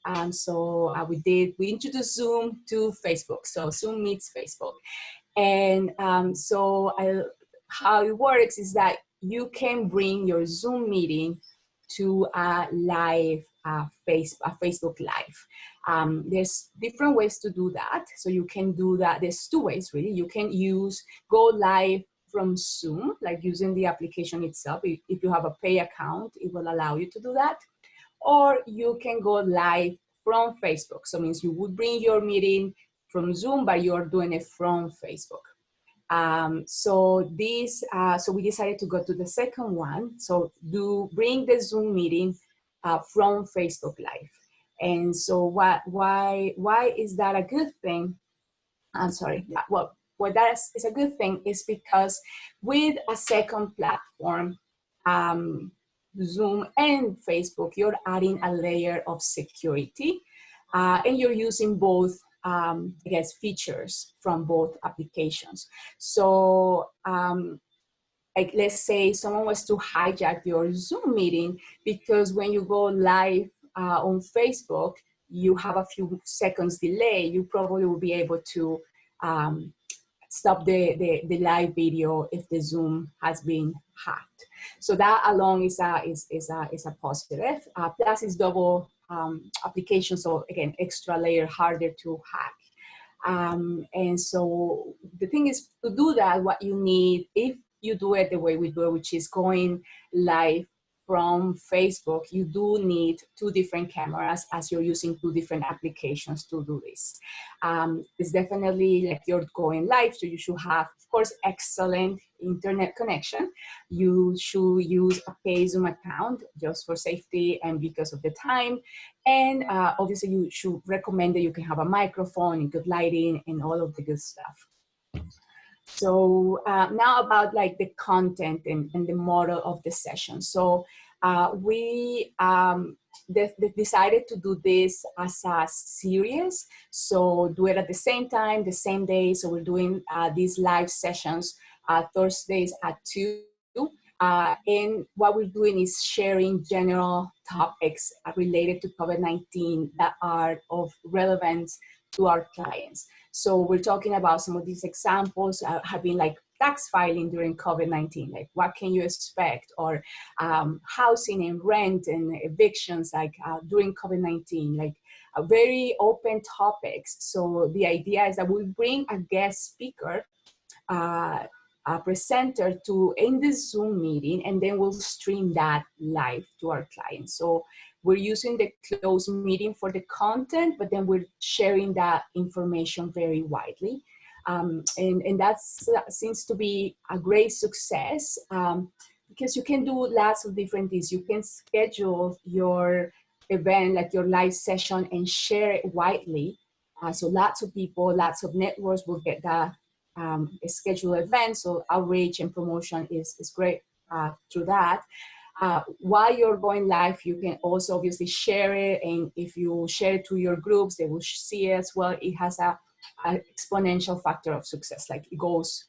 F: We introduced Zoom to Facebook. So Zoom meets Facebook. And how it works is that you can bring your Zoom meeting to a live Facebook Live. There's different ways to do that. So you can do that. There's two ways really. You can go live from Zoom, like using the application itself. If you have a pay account, it will allow you to do that. Or you can go live from Facebook. So it means you would bring your meeting from Zoom, but you're doing it from Facebook. So we decided to go to the second one. So bring the Zoom meeting from Facebook Live. And so why is that a good thing? I'm sorry. Well, what that is a good thing is because with a second platform, Zoom and Facebook, you're adding a layer of security, and you're using both features from both applications. So let's say someone was to hijack your Zoom meeting, because when you go live on Facebook, you have a few seconds delay. You probably will be able to stop the live video if the Zoom has been hacked. So that alone is a positive. Plus, it's double application, so again, extra layer, harder to hack. And so the thing is, to do that, what you need, if you do it the way we do it, which is going live from Facebook, you do need two different cameras, as you're using two different applications to do this. It's definitely like you're going live, so you should have, of course, excellent internet connection. You should use a paid Zoom account just for safety and because of the time. And obviously, you should recommend that you can have a microphone and good lighting and all of the good stuff. So now about the content and the model of the session. So we decided to do this as a series. So do it at the same time, the same day. So we're doing these live sessions Thursdays at 2. And what we're doing is sharing general topics related to COVID-19 that are of relevance to our clients. So we're talking about some of these examples have been like tax filing during COVID-19, like what can you expect, or housing and rent and evictions during COVID-19, like very open topics. So the idea is that we'll bring a guest speaker, a presenter in this Zoom meeting, and then we'll stream that live to our clients. So we're using the closed meeting for the content, but then we're sharing that information very widely. And that seems to be a great success because you can do lots of different things. You can schedule your event, like your live session, and share it widely. So lots of people, lots of networks will get that schedule events, so outreach and promotion is great through that. While you're going live, you can also obviously share it, and if you share it to your groups, they will see it as well. It has a exponential factor of success, like it goes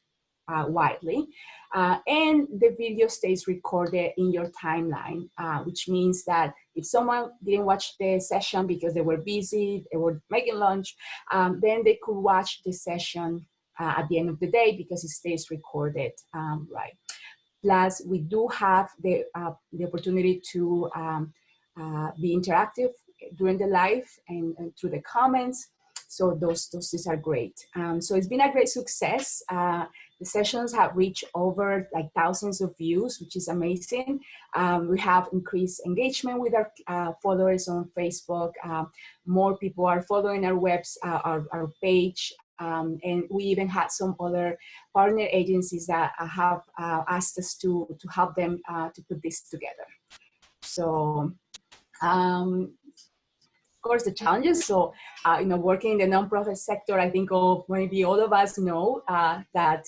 F: widely. And the video stays recorded in your timeline, which means that if someone didn't watch the session because they were busy, they were making lunch, then they could watch the session at the end of the day because it stays recorded, right? Plus, we do have the opportunity to be interactive during the live and through the comments. So these are great. So it's been a great success. The sessions have reached over like thousands of views, which is amazing. We have increased engagement with our followers on Facebook. More people are following our page. And we even had some other partner agencies that have asked us to help them to put this together. So, of course, the challenges. So, working in the nonprofit sector, I think maybe all of us know that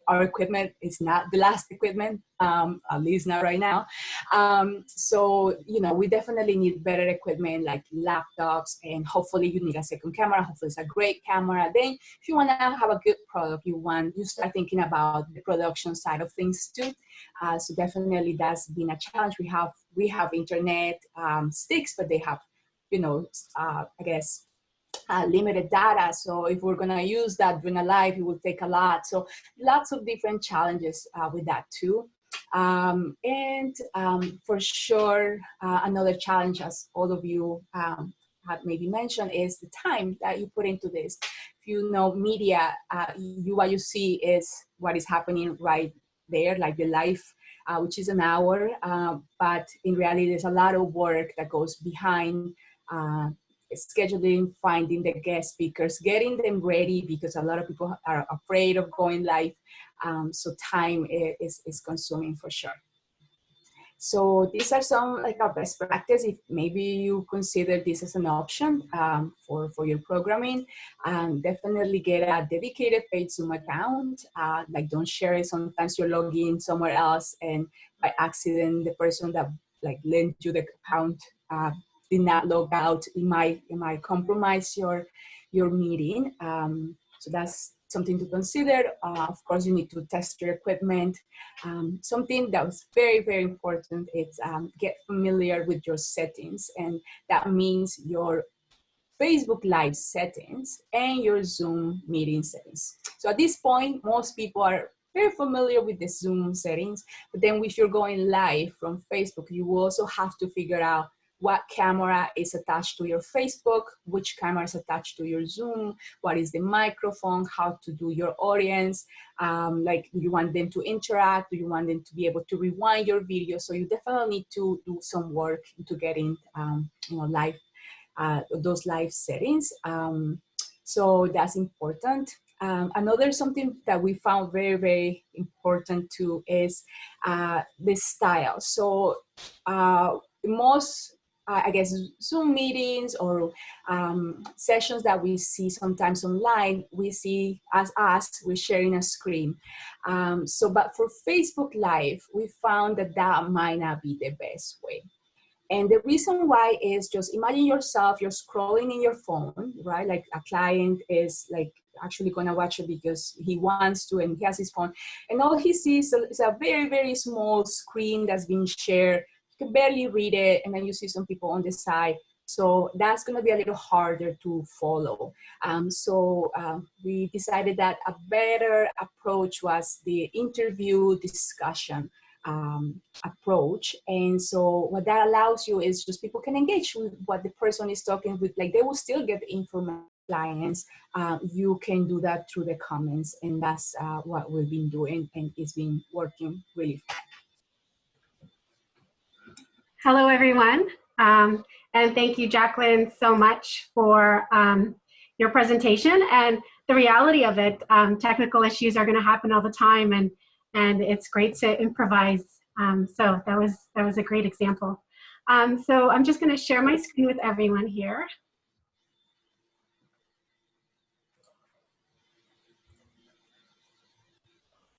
F: our equipment is not the last equipment, at least not right now. So, we definitely need better equipment like laptops, and hopefully you need a second camera. Hopefully it's a great camera. Then if you want to have a good product, you start thinking about the production side of things too. So definitely that's been a challenge. We have internet sticks, but they have, I guess, limited data. So if we're going to use that during a live, it will take a lot. So lots of different challenges with that too. And for sure, another challenge, as all of you have maybe mentioned, is the time that you put into this. If you know media, what you see is what is happening right there, like the live, which is an hour. But in reality, there's a lot of work that goes behind scheduling, finding the guest speakers, getting them ready, because a lot of people are afraid of going live. So time is consuming for sure. So these are some like our best practice. If maybe you consider this as an option for your programming, definitely get a dedicated paid Zoom account. Like don't share it. Sometimes you're logging somewhere else, and by accident, the person that like lent you the account did not log out. It might compromise your meeting. So that's something to consider. Of course, you need to test your equipment. Something that was very, very important is get familiar with your settings. And that means your Facebook Live settings and your Zoom meeting settings. So at this point, most people are very familiar with the Zoom settings. But then if you're going live from Facebook, you will also have to figure out what camera is attached to your Facebook, which camera is attached to your Zoom, what is the microphone, how to do your audience, like do you want them to interact, do you want them to be able to rewind your video? So you definitely need to do some work into getting live, those live settings. So that's important. Another something that we found very, very important too is the style. So most I guess Zoom meetings or sessions that we see sometimes online, we see as us, we're sharing a screen. But for Facebook Live, we found that might not be the best way. And the reason why is just imagine yourself, you're scrolling in your phone, right? Like a client is like actually gonna watch it because he wants to and he has his phone. And all he sees is a very, very small screen that's being shared. You can barely read it, and then you see some people on the side. So that's going to be a little harder to follow. We decided that a better approach was the interview discussion approach. And so what that allows you is just people can engage with what the person is talking with. Like they will still get information. Clients, you can do that through the comments, and that's what we've been doing, and it's been working really fast.
G: Hello, everyone. And thank you, Jacqueline, so much for your presentation. And the reality of it, technical issues are going to happen all the time, and it's great to improvise. So that was a great example. So I'm just going to share my screen with everyone here.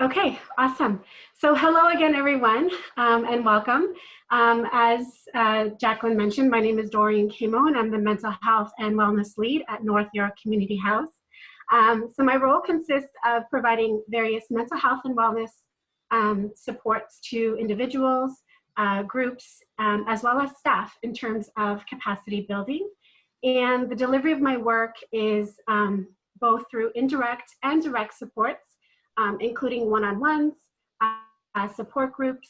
G: Okay, awesome. So hello again, everyone, and welcome. As Jacqueline mentioned, my name is Doreen Kimo, and I'm the Mental Health and Wellness Lead at North York Community House. So my role consists of providing various mental health and wellness supports to individuals, groups, as well as staff in terms of capacity building. And the delivery of my work is both through indirect and direct supports, including one-on-ones, support groups,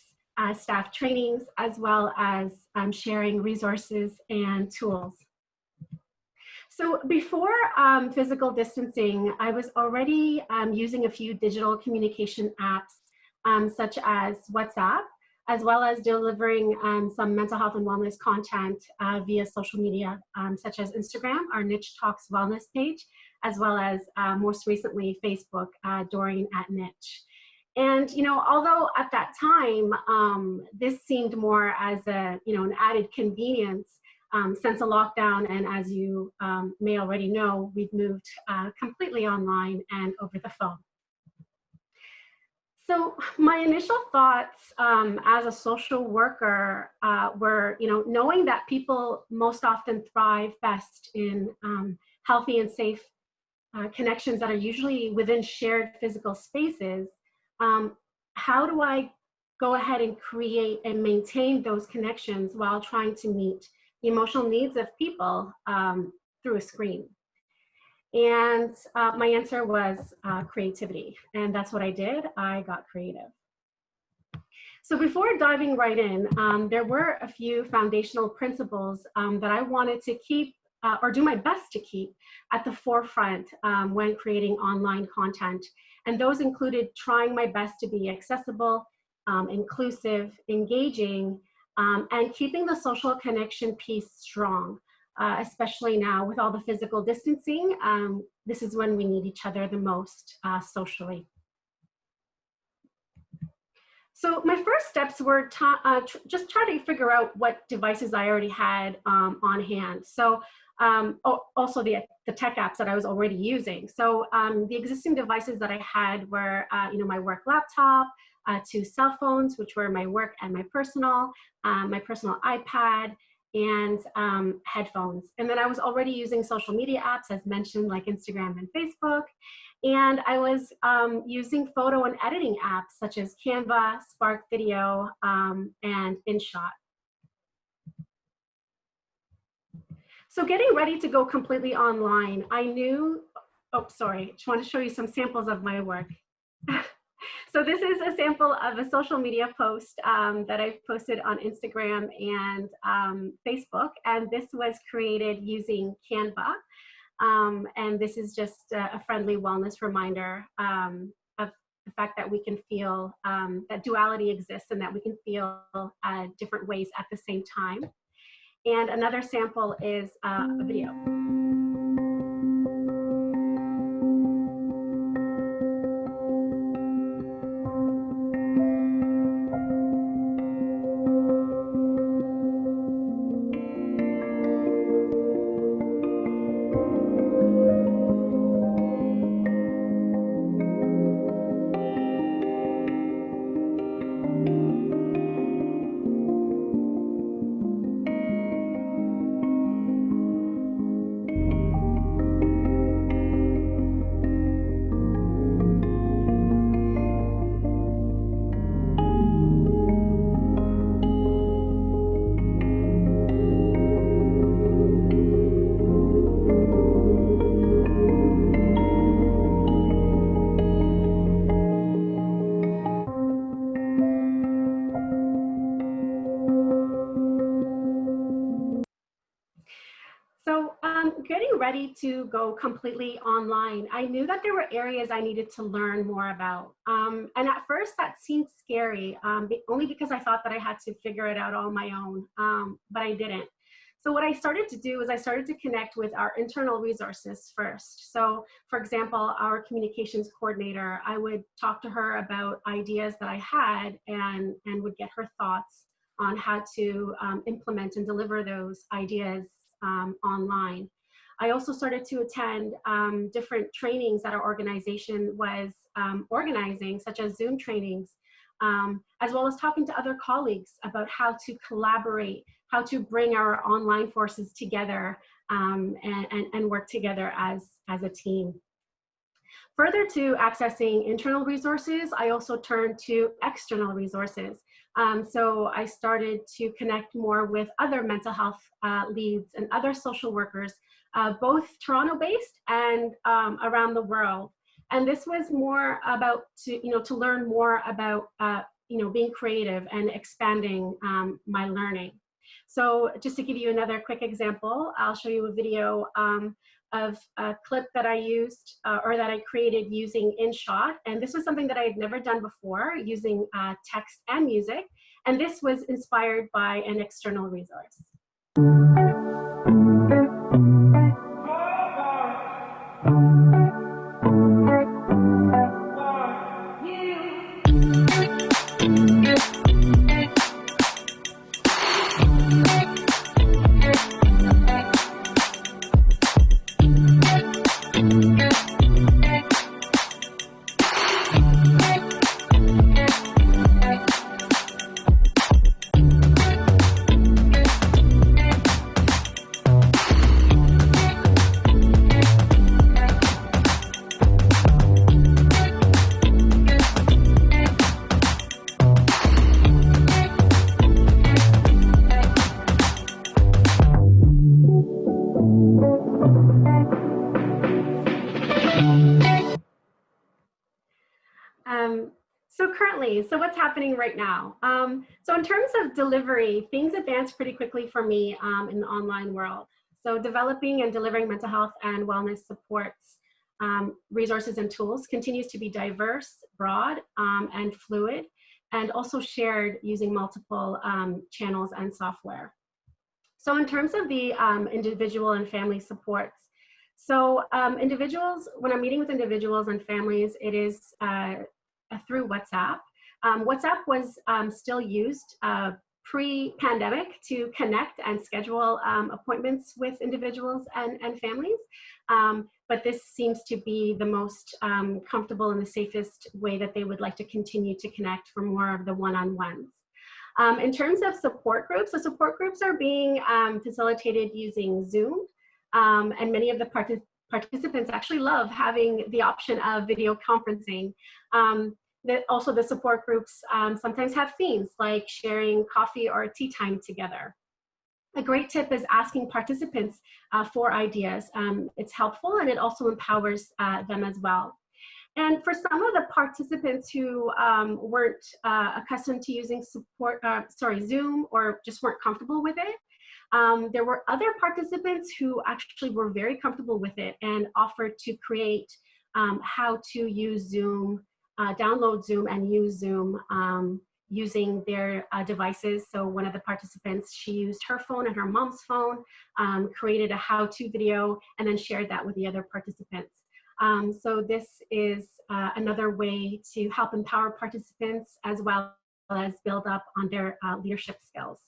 G: staff trainings, as well as sharing resources and tools. So before physical distancing, I was already using a few digital communication apps, such as WhatsApp, as well as delivering some mental health and wellness content via social media, such as Instagram, our NYCH Talks Wellness page, as well as most recently Facebook, Doreen at NYCH. And although at that time this seemed more as an added convenience since a lockdown, and as you may already know, we've moved completely online and over the phone. So my initial thoughts as a social worker were, knowing that people most often thrive best in healthy and safe connections that are usually within shared physical spaces. How do I go ahead and create and maintain those connections while trying to meet the emotional needs of people through a screen? And my answer was creativity, and that's what I did. I got creative. So before diving right in, there were a few foundational principles that I wanted to keep or do my best to keep at the forefront when creating online content. And those included trying my best to be accessible, inclusive, engaging, and keeping the social connection piece strong. Especially now with all the physical distancing, this is when we need each other the most socially. So my first steps were just try to figure out what devices I already had on hand. So also the tech apps that I was already using. So the existing devices that I had were my work laptop, 2 cell phones, which were my work and my personal iPad, and headphones. And then I was already using social media apps, as mentioned, like Instagram and Facebook. And I was using photo and editing apps such as Canva, Spark Video, and InShot. So getting ready to go completely online, I knew, just want to show you some samples of my work. So this is a sample of a social media post that I've posted on Instagram and Facebook, and this was created using Canva. And this is just a friendly wellness reminder of the fact that we can feel that duality exists and that we can feel different ways at the same time. And another sample is a video. Getting ready to go completely online, I knew that there were areas I needed to learn more about. And at first that seemed scary, only because I thought that I had to figure it out on my own, but I didn't. So what I started to do is I started to connect with our internal resources first. So for example, our communications coordinator, I would talk to her about ideas that I had and would get her thoughts on how to implement and deliver those ideas online. I also started to attend different trainings that our organization was organizing, such as Zoom trainings, as well as talking to other colleagues about how to collaborate, how to bring our online forces together and work together as a team. Further to accessing internal resources, I also turned to external resources. So I started to connect more with other mental health leads and other social workers, both Toronto-based and around the world. And this was more about to learn more about being creative and expanding my learning. So just to give you another quick example, I'll show you a video of a clip that I used or that I created using InShot. And this was something that I had never done before, using text and music. And this was inspired by an external resource. So what's happening right now? So in terms of delivery, things advance pretty quickly for me in the online world. So developing and delivering mental health and wellness supports, resources and tools continues to be diverse, broad, and fluid, and also shared using multiple channels and software. So in terms of the individual and family supports, so individuals, when I'm meeting with individuals and families, it is through WhatsApp. WhatsApp was still used pre-pandemic to connect and schedule appointments with individuals and families. But this seems to be the most comfortable and the safest way that they would like to continue to connect for more of the one-on-ones. In terms of support groups, the support groups are being facilitated using Zoom. And many of the participants actually love having the option of video conferencing. Also the support groups sometimes have themes like sharing coffee or tea time together. A great tip is asking participants for ideas. It's helpful and it also empowers them as well. And for some of the participants who weren't accustomed to using Zoom or just weren't comfortable with it, there were other participants who actually were very comfortable with it and offered to create how to use Zoom, download Zoom and use Zoom using their devices. So one of the participants, she used her phone and her mom's phone, created a how-to video, and then shared that with the other participants. So this is another way to help empower participants as well as build up on their leadership skills.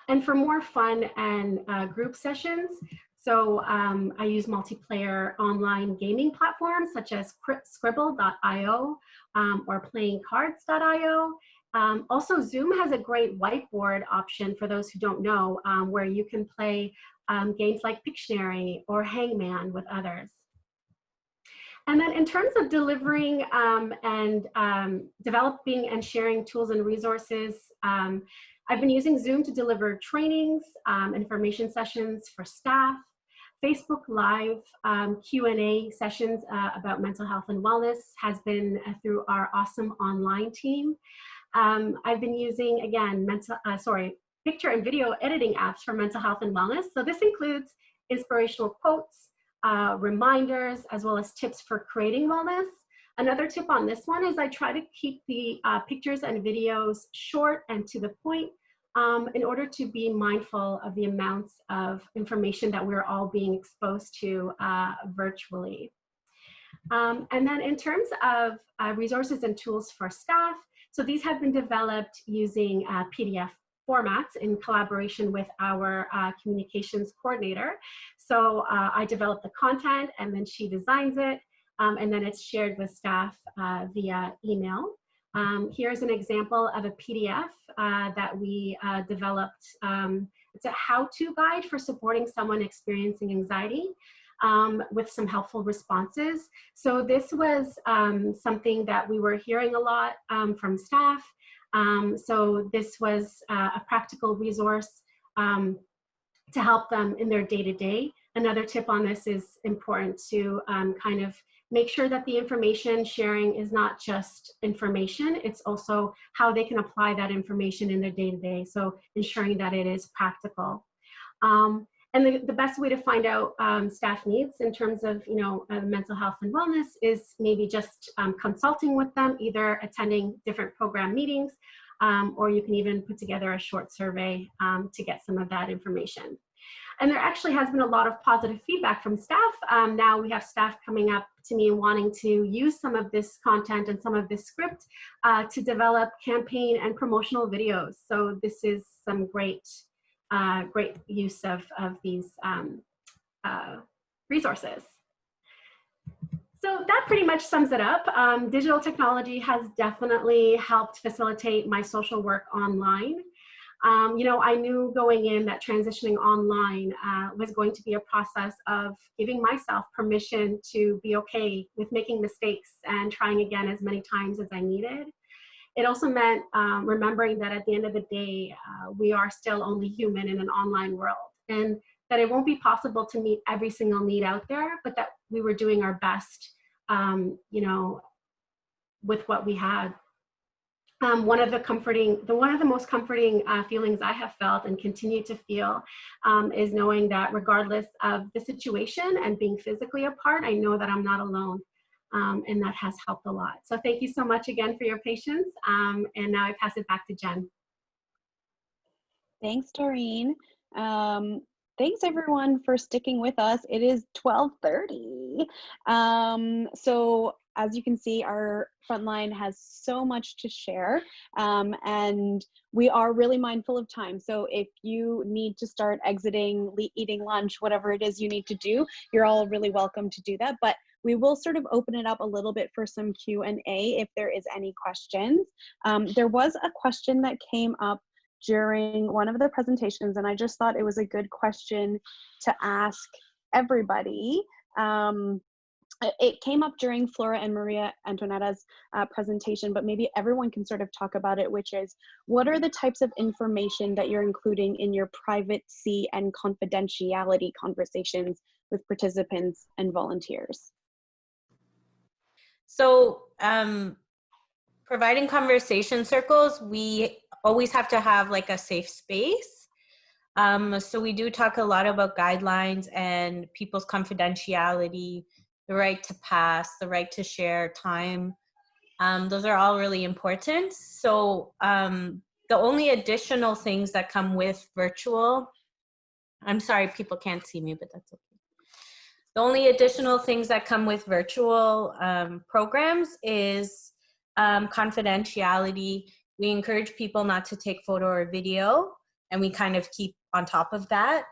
G: And for more fun and group sessions, so I use multiplayer online gaming platforms such as Scribble.io or playingcards.io. Also, Zoom has a great whiteboard option for those who don't know, where you can play games like Pictionary or Hangman with others. And then in terms of delivering and developing and sharing tools and resources, I've been using Zoom to deliver trainings, information sessions for staff, Facebook Live Q&A sessions about mental health and wellness has been through our awesome online team. I've been using, again, picture and video editing apps for mental health and wellness. So this includes inspirational quotes, reminders, as well as tips for creating wellness. Another tip on this one is I try to keep the pictures and videos short and to the point in order to be mindful of the amounts of information that we're all being exposed to virtually. And then in terms of resources and tools for staff, so these have been developed using PDF formats in collaboration with our communications coordinator. So I develop the content, and then she designs it, and then it's shared with staff via email. Here's an example of a PDF that we developed. It's a how-to guide for supporting someone experiencing anxiety with some helpful responses. So this was something that we were hearing a lot from staff. So this was a practical resource to help them in their day-to-day. Another tip on this is important to kind of make sure that the information sharing is not just information, it's also how they can apply that information in their day-to-day. So ensuring that it is practical. And the best way to find out staff needs in terms of, mental health and wellness is maybe just consulting with them, either attending different program meetings, or you can even put together a short survey to get some of that information. And there actually has been a lot of positive feedback from staff. Now we have staff coming up to me wanting to use some of this content and some of this script to develop campaign and promotional videos. So this is some great use of these resources. So that pretty much sums it up. Digital technology has definitely helped facilitate my social work online. I knew going in that transitioning online was going to be a process of giving myself permission to be okay with making mistakes and trying again as many times as I needed. It also meant remembering that at the end of the day, we are still only human in an online world, and that it won't be possible to meet every single need out there, but that we were doing our best, with what we had. One of the most comforting feelings I have felt and continue to feel is knowing that regardless of the situation and being physically apart, I know that I'm not alone. And that has helped a lot. So thank you so much again for your patience. And now I pass it back to Jen.
A: Thanks, Doreen. Thanks everyone for sticking with us. It is 12:30. So as you can see, our frontline has so much to share, and we are really mindful of time. So if you need to start exiting, eating lunch, whatever it is you need to do, you're all really welcome to do that. But we will sort of open it up a little bit for some Q&A if there is any questions. There was a question that came up during one of the presentations, and I just thought it was a good question to ask everybody. It came up during Flora and Maria Antonetta's presentation, but maybe everyone can sort of talk about it, which is, what are the types of information that you're including in your privacy and confidentiality conversations with participants and volunteers?
D: So providing conversation circles, we always have to have like a safe space. So we do talk a lot about guidelines and people's confidentiality, the right to pass, the right to share time. Those are all really important. So the only additional things that come with virtual, I'm sorry, people can't see me, but that's okay. The only additional things that come with virtual programs is confidentiality. We encourage people not to take photo or video, and we kind of keep on top of that.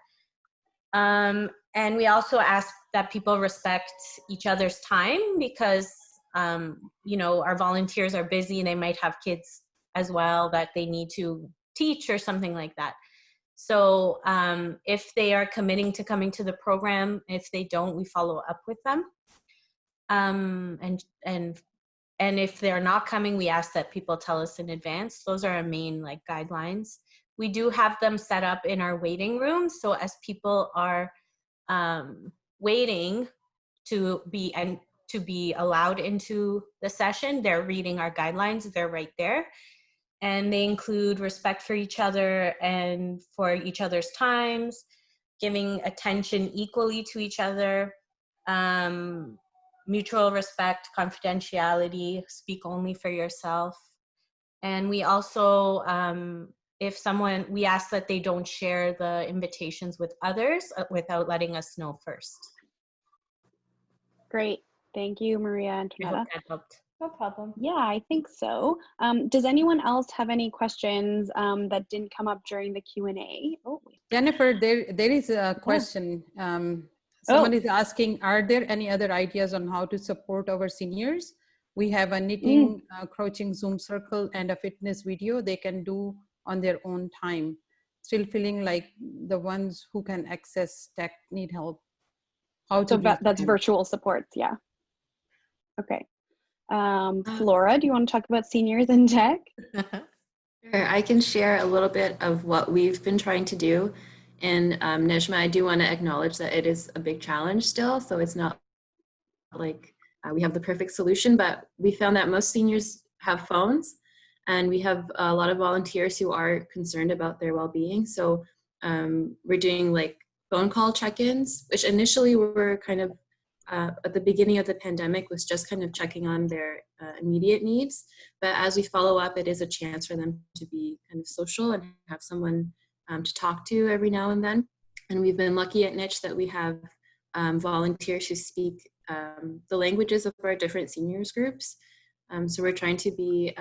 D: And we also ask that people respect each other's time, because our volunteers are busy and they might have kids as well that they need to teach or something like that. So if they are committing to coming to the program, if they don't, we follow up with them. And if they're not coming, we ask that people tell us in advance. Those are our main guidelines. We do have them set up in our waiting room. So as people are waiting to be allowed into the session, they're reading our guidelines. They're right there. And they include respect for each other and for each other's times, giving attention equally to each other, mutual respect, confidentiality, speak only for yourself. And we also, we ask that they don't share the invitations with others without letting us know first.
A: Great. Thank you, Maria Antoinetta.
D: I hope that helped. No problem.
A: Yeah, I think so. Does anyone else have any questions that didn't come up during the Q&A? Oh, wait.
B: Jennifer, there is a question. Someone is asking, are there any other ideas on how to support our seniors? We have a knitting, crouching Zoom circle and a fitness video they can do on their own time. Still feeling like the ones who can access tech need help. How to
A: that's virtual supports, yeah. Okay. Flora, do you want to talk about seniors in tech?
C: Sure, I can share a little bit of what we've been trying to do. And Nejma, I do want to acknowledge that it is a big challenge still. So it's not like we have the perfect solution, but we found that most seniors have phones, and we have a lot of volunteers who are concerned about their well-being. So we're doing like phone call check-ins, which initially were kind of at the beginning of the pandemic was just kind of checking on their immediate needs. But as we follow up, it is a chance for them to be kind of social and have someone to talk to every now and then. And we've been lucky at NYCH that we have volunteers who speak the languages of our different seniors groups. So we're trying to be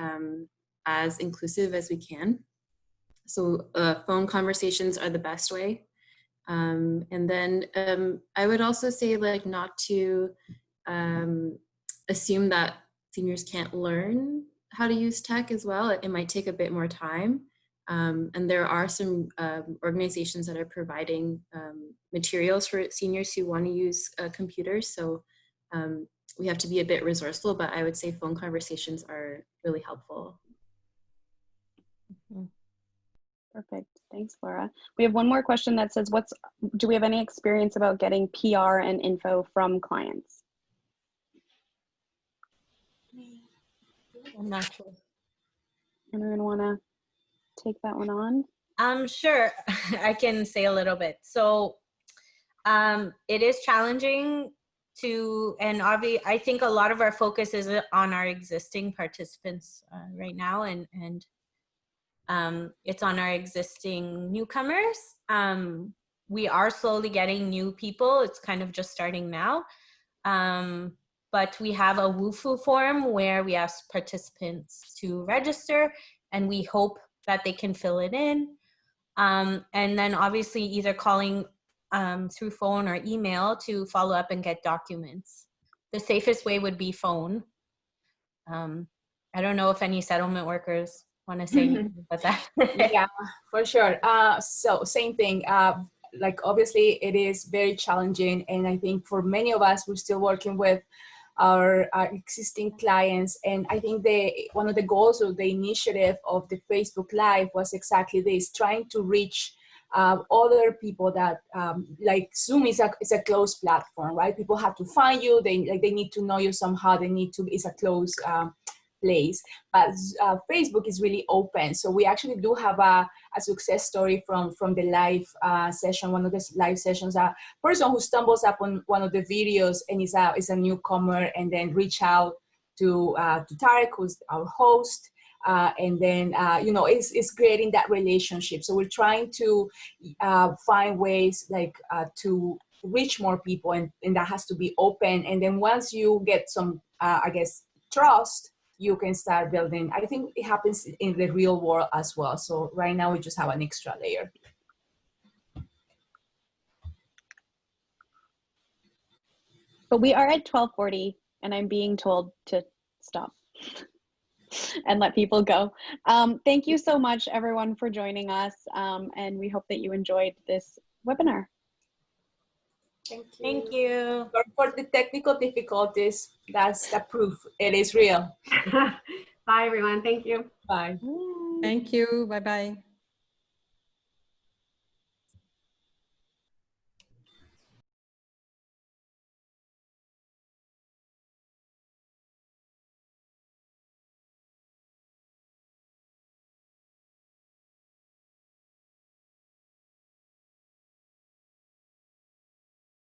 C: as inclusive as we can. So phone conversations are the best way. And then I would also say like not to assume that seniors can't learn how to use tech as well. It might take a bit more time. And there are some organizations that are providing materials for seniors who want to use computers. So we have to be a bit resourceful, but I would say phone conversations are really helpful.
A: Perfect. Thanks, Laura. We have one more question that says, do we have any experience about getting PR and info from clients?
D: I'm not sure.
A: Anyone want to take that one on?
D: Sure. I can say a little bit. So it is challenging and obviously I think a lot of our focus is on our existing participants right now, and it's on our existing newcomers. We are slowly getting new people. It's kind of just starting now. But we have a WUFU form where we ask participants to register, and we hope that they can fill it in. And then obviously either calling through phone or email to follow up and get documents. The safest way would be phone. I don't know if any settlement workers want to say anything about that.
F: Yeah, for sure. So same thing. Like obviously it is very challenging, and I think for many of us, we're still working with our existing clients. And I think one of the goals of the initiative of the Facebook Live was exactly this, trying to reach other people that like Zoom is a closed platform, right? People have to find you. They need to know you somehow. It's a closed place. But Facebook is really open. So we actually do have a success story from the live session, one of the live sessions. A person who stumbles upon one of the videos and is a newcomer, and then reach out to Tarek, who's our host. And then, it's creating that relationship. So we're trying to find ways like to reach more people, and that has to be open. And then once you get some, trust, you can start building. I think it happens in the real world as well. So right now we just have an extra layer.
A: But we are at 12:40 and I'm being told to stop and let people go. Thank you so much, everyone, for joining us. And we hope that you enjoyed this webinar.
F: Thank you.
D: Thank you.
F: For the technical difficulties, that's the proof. It is real.
G: Bye, everyone. Thank you.
F: Bye.
B: Thank you. Bye-bye.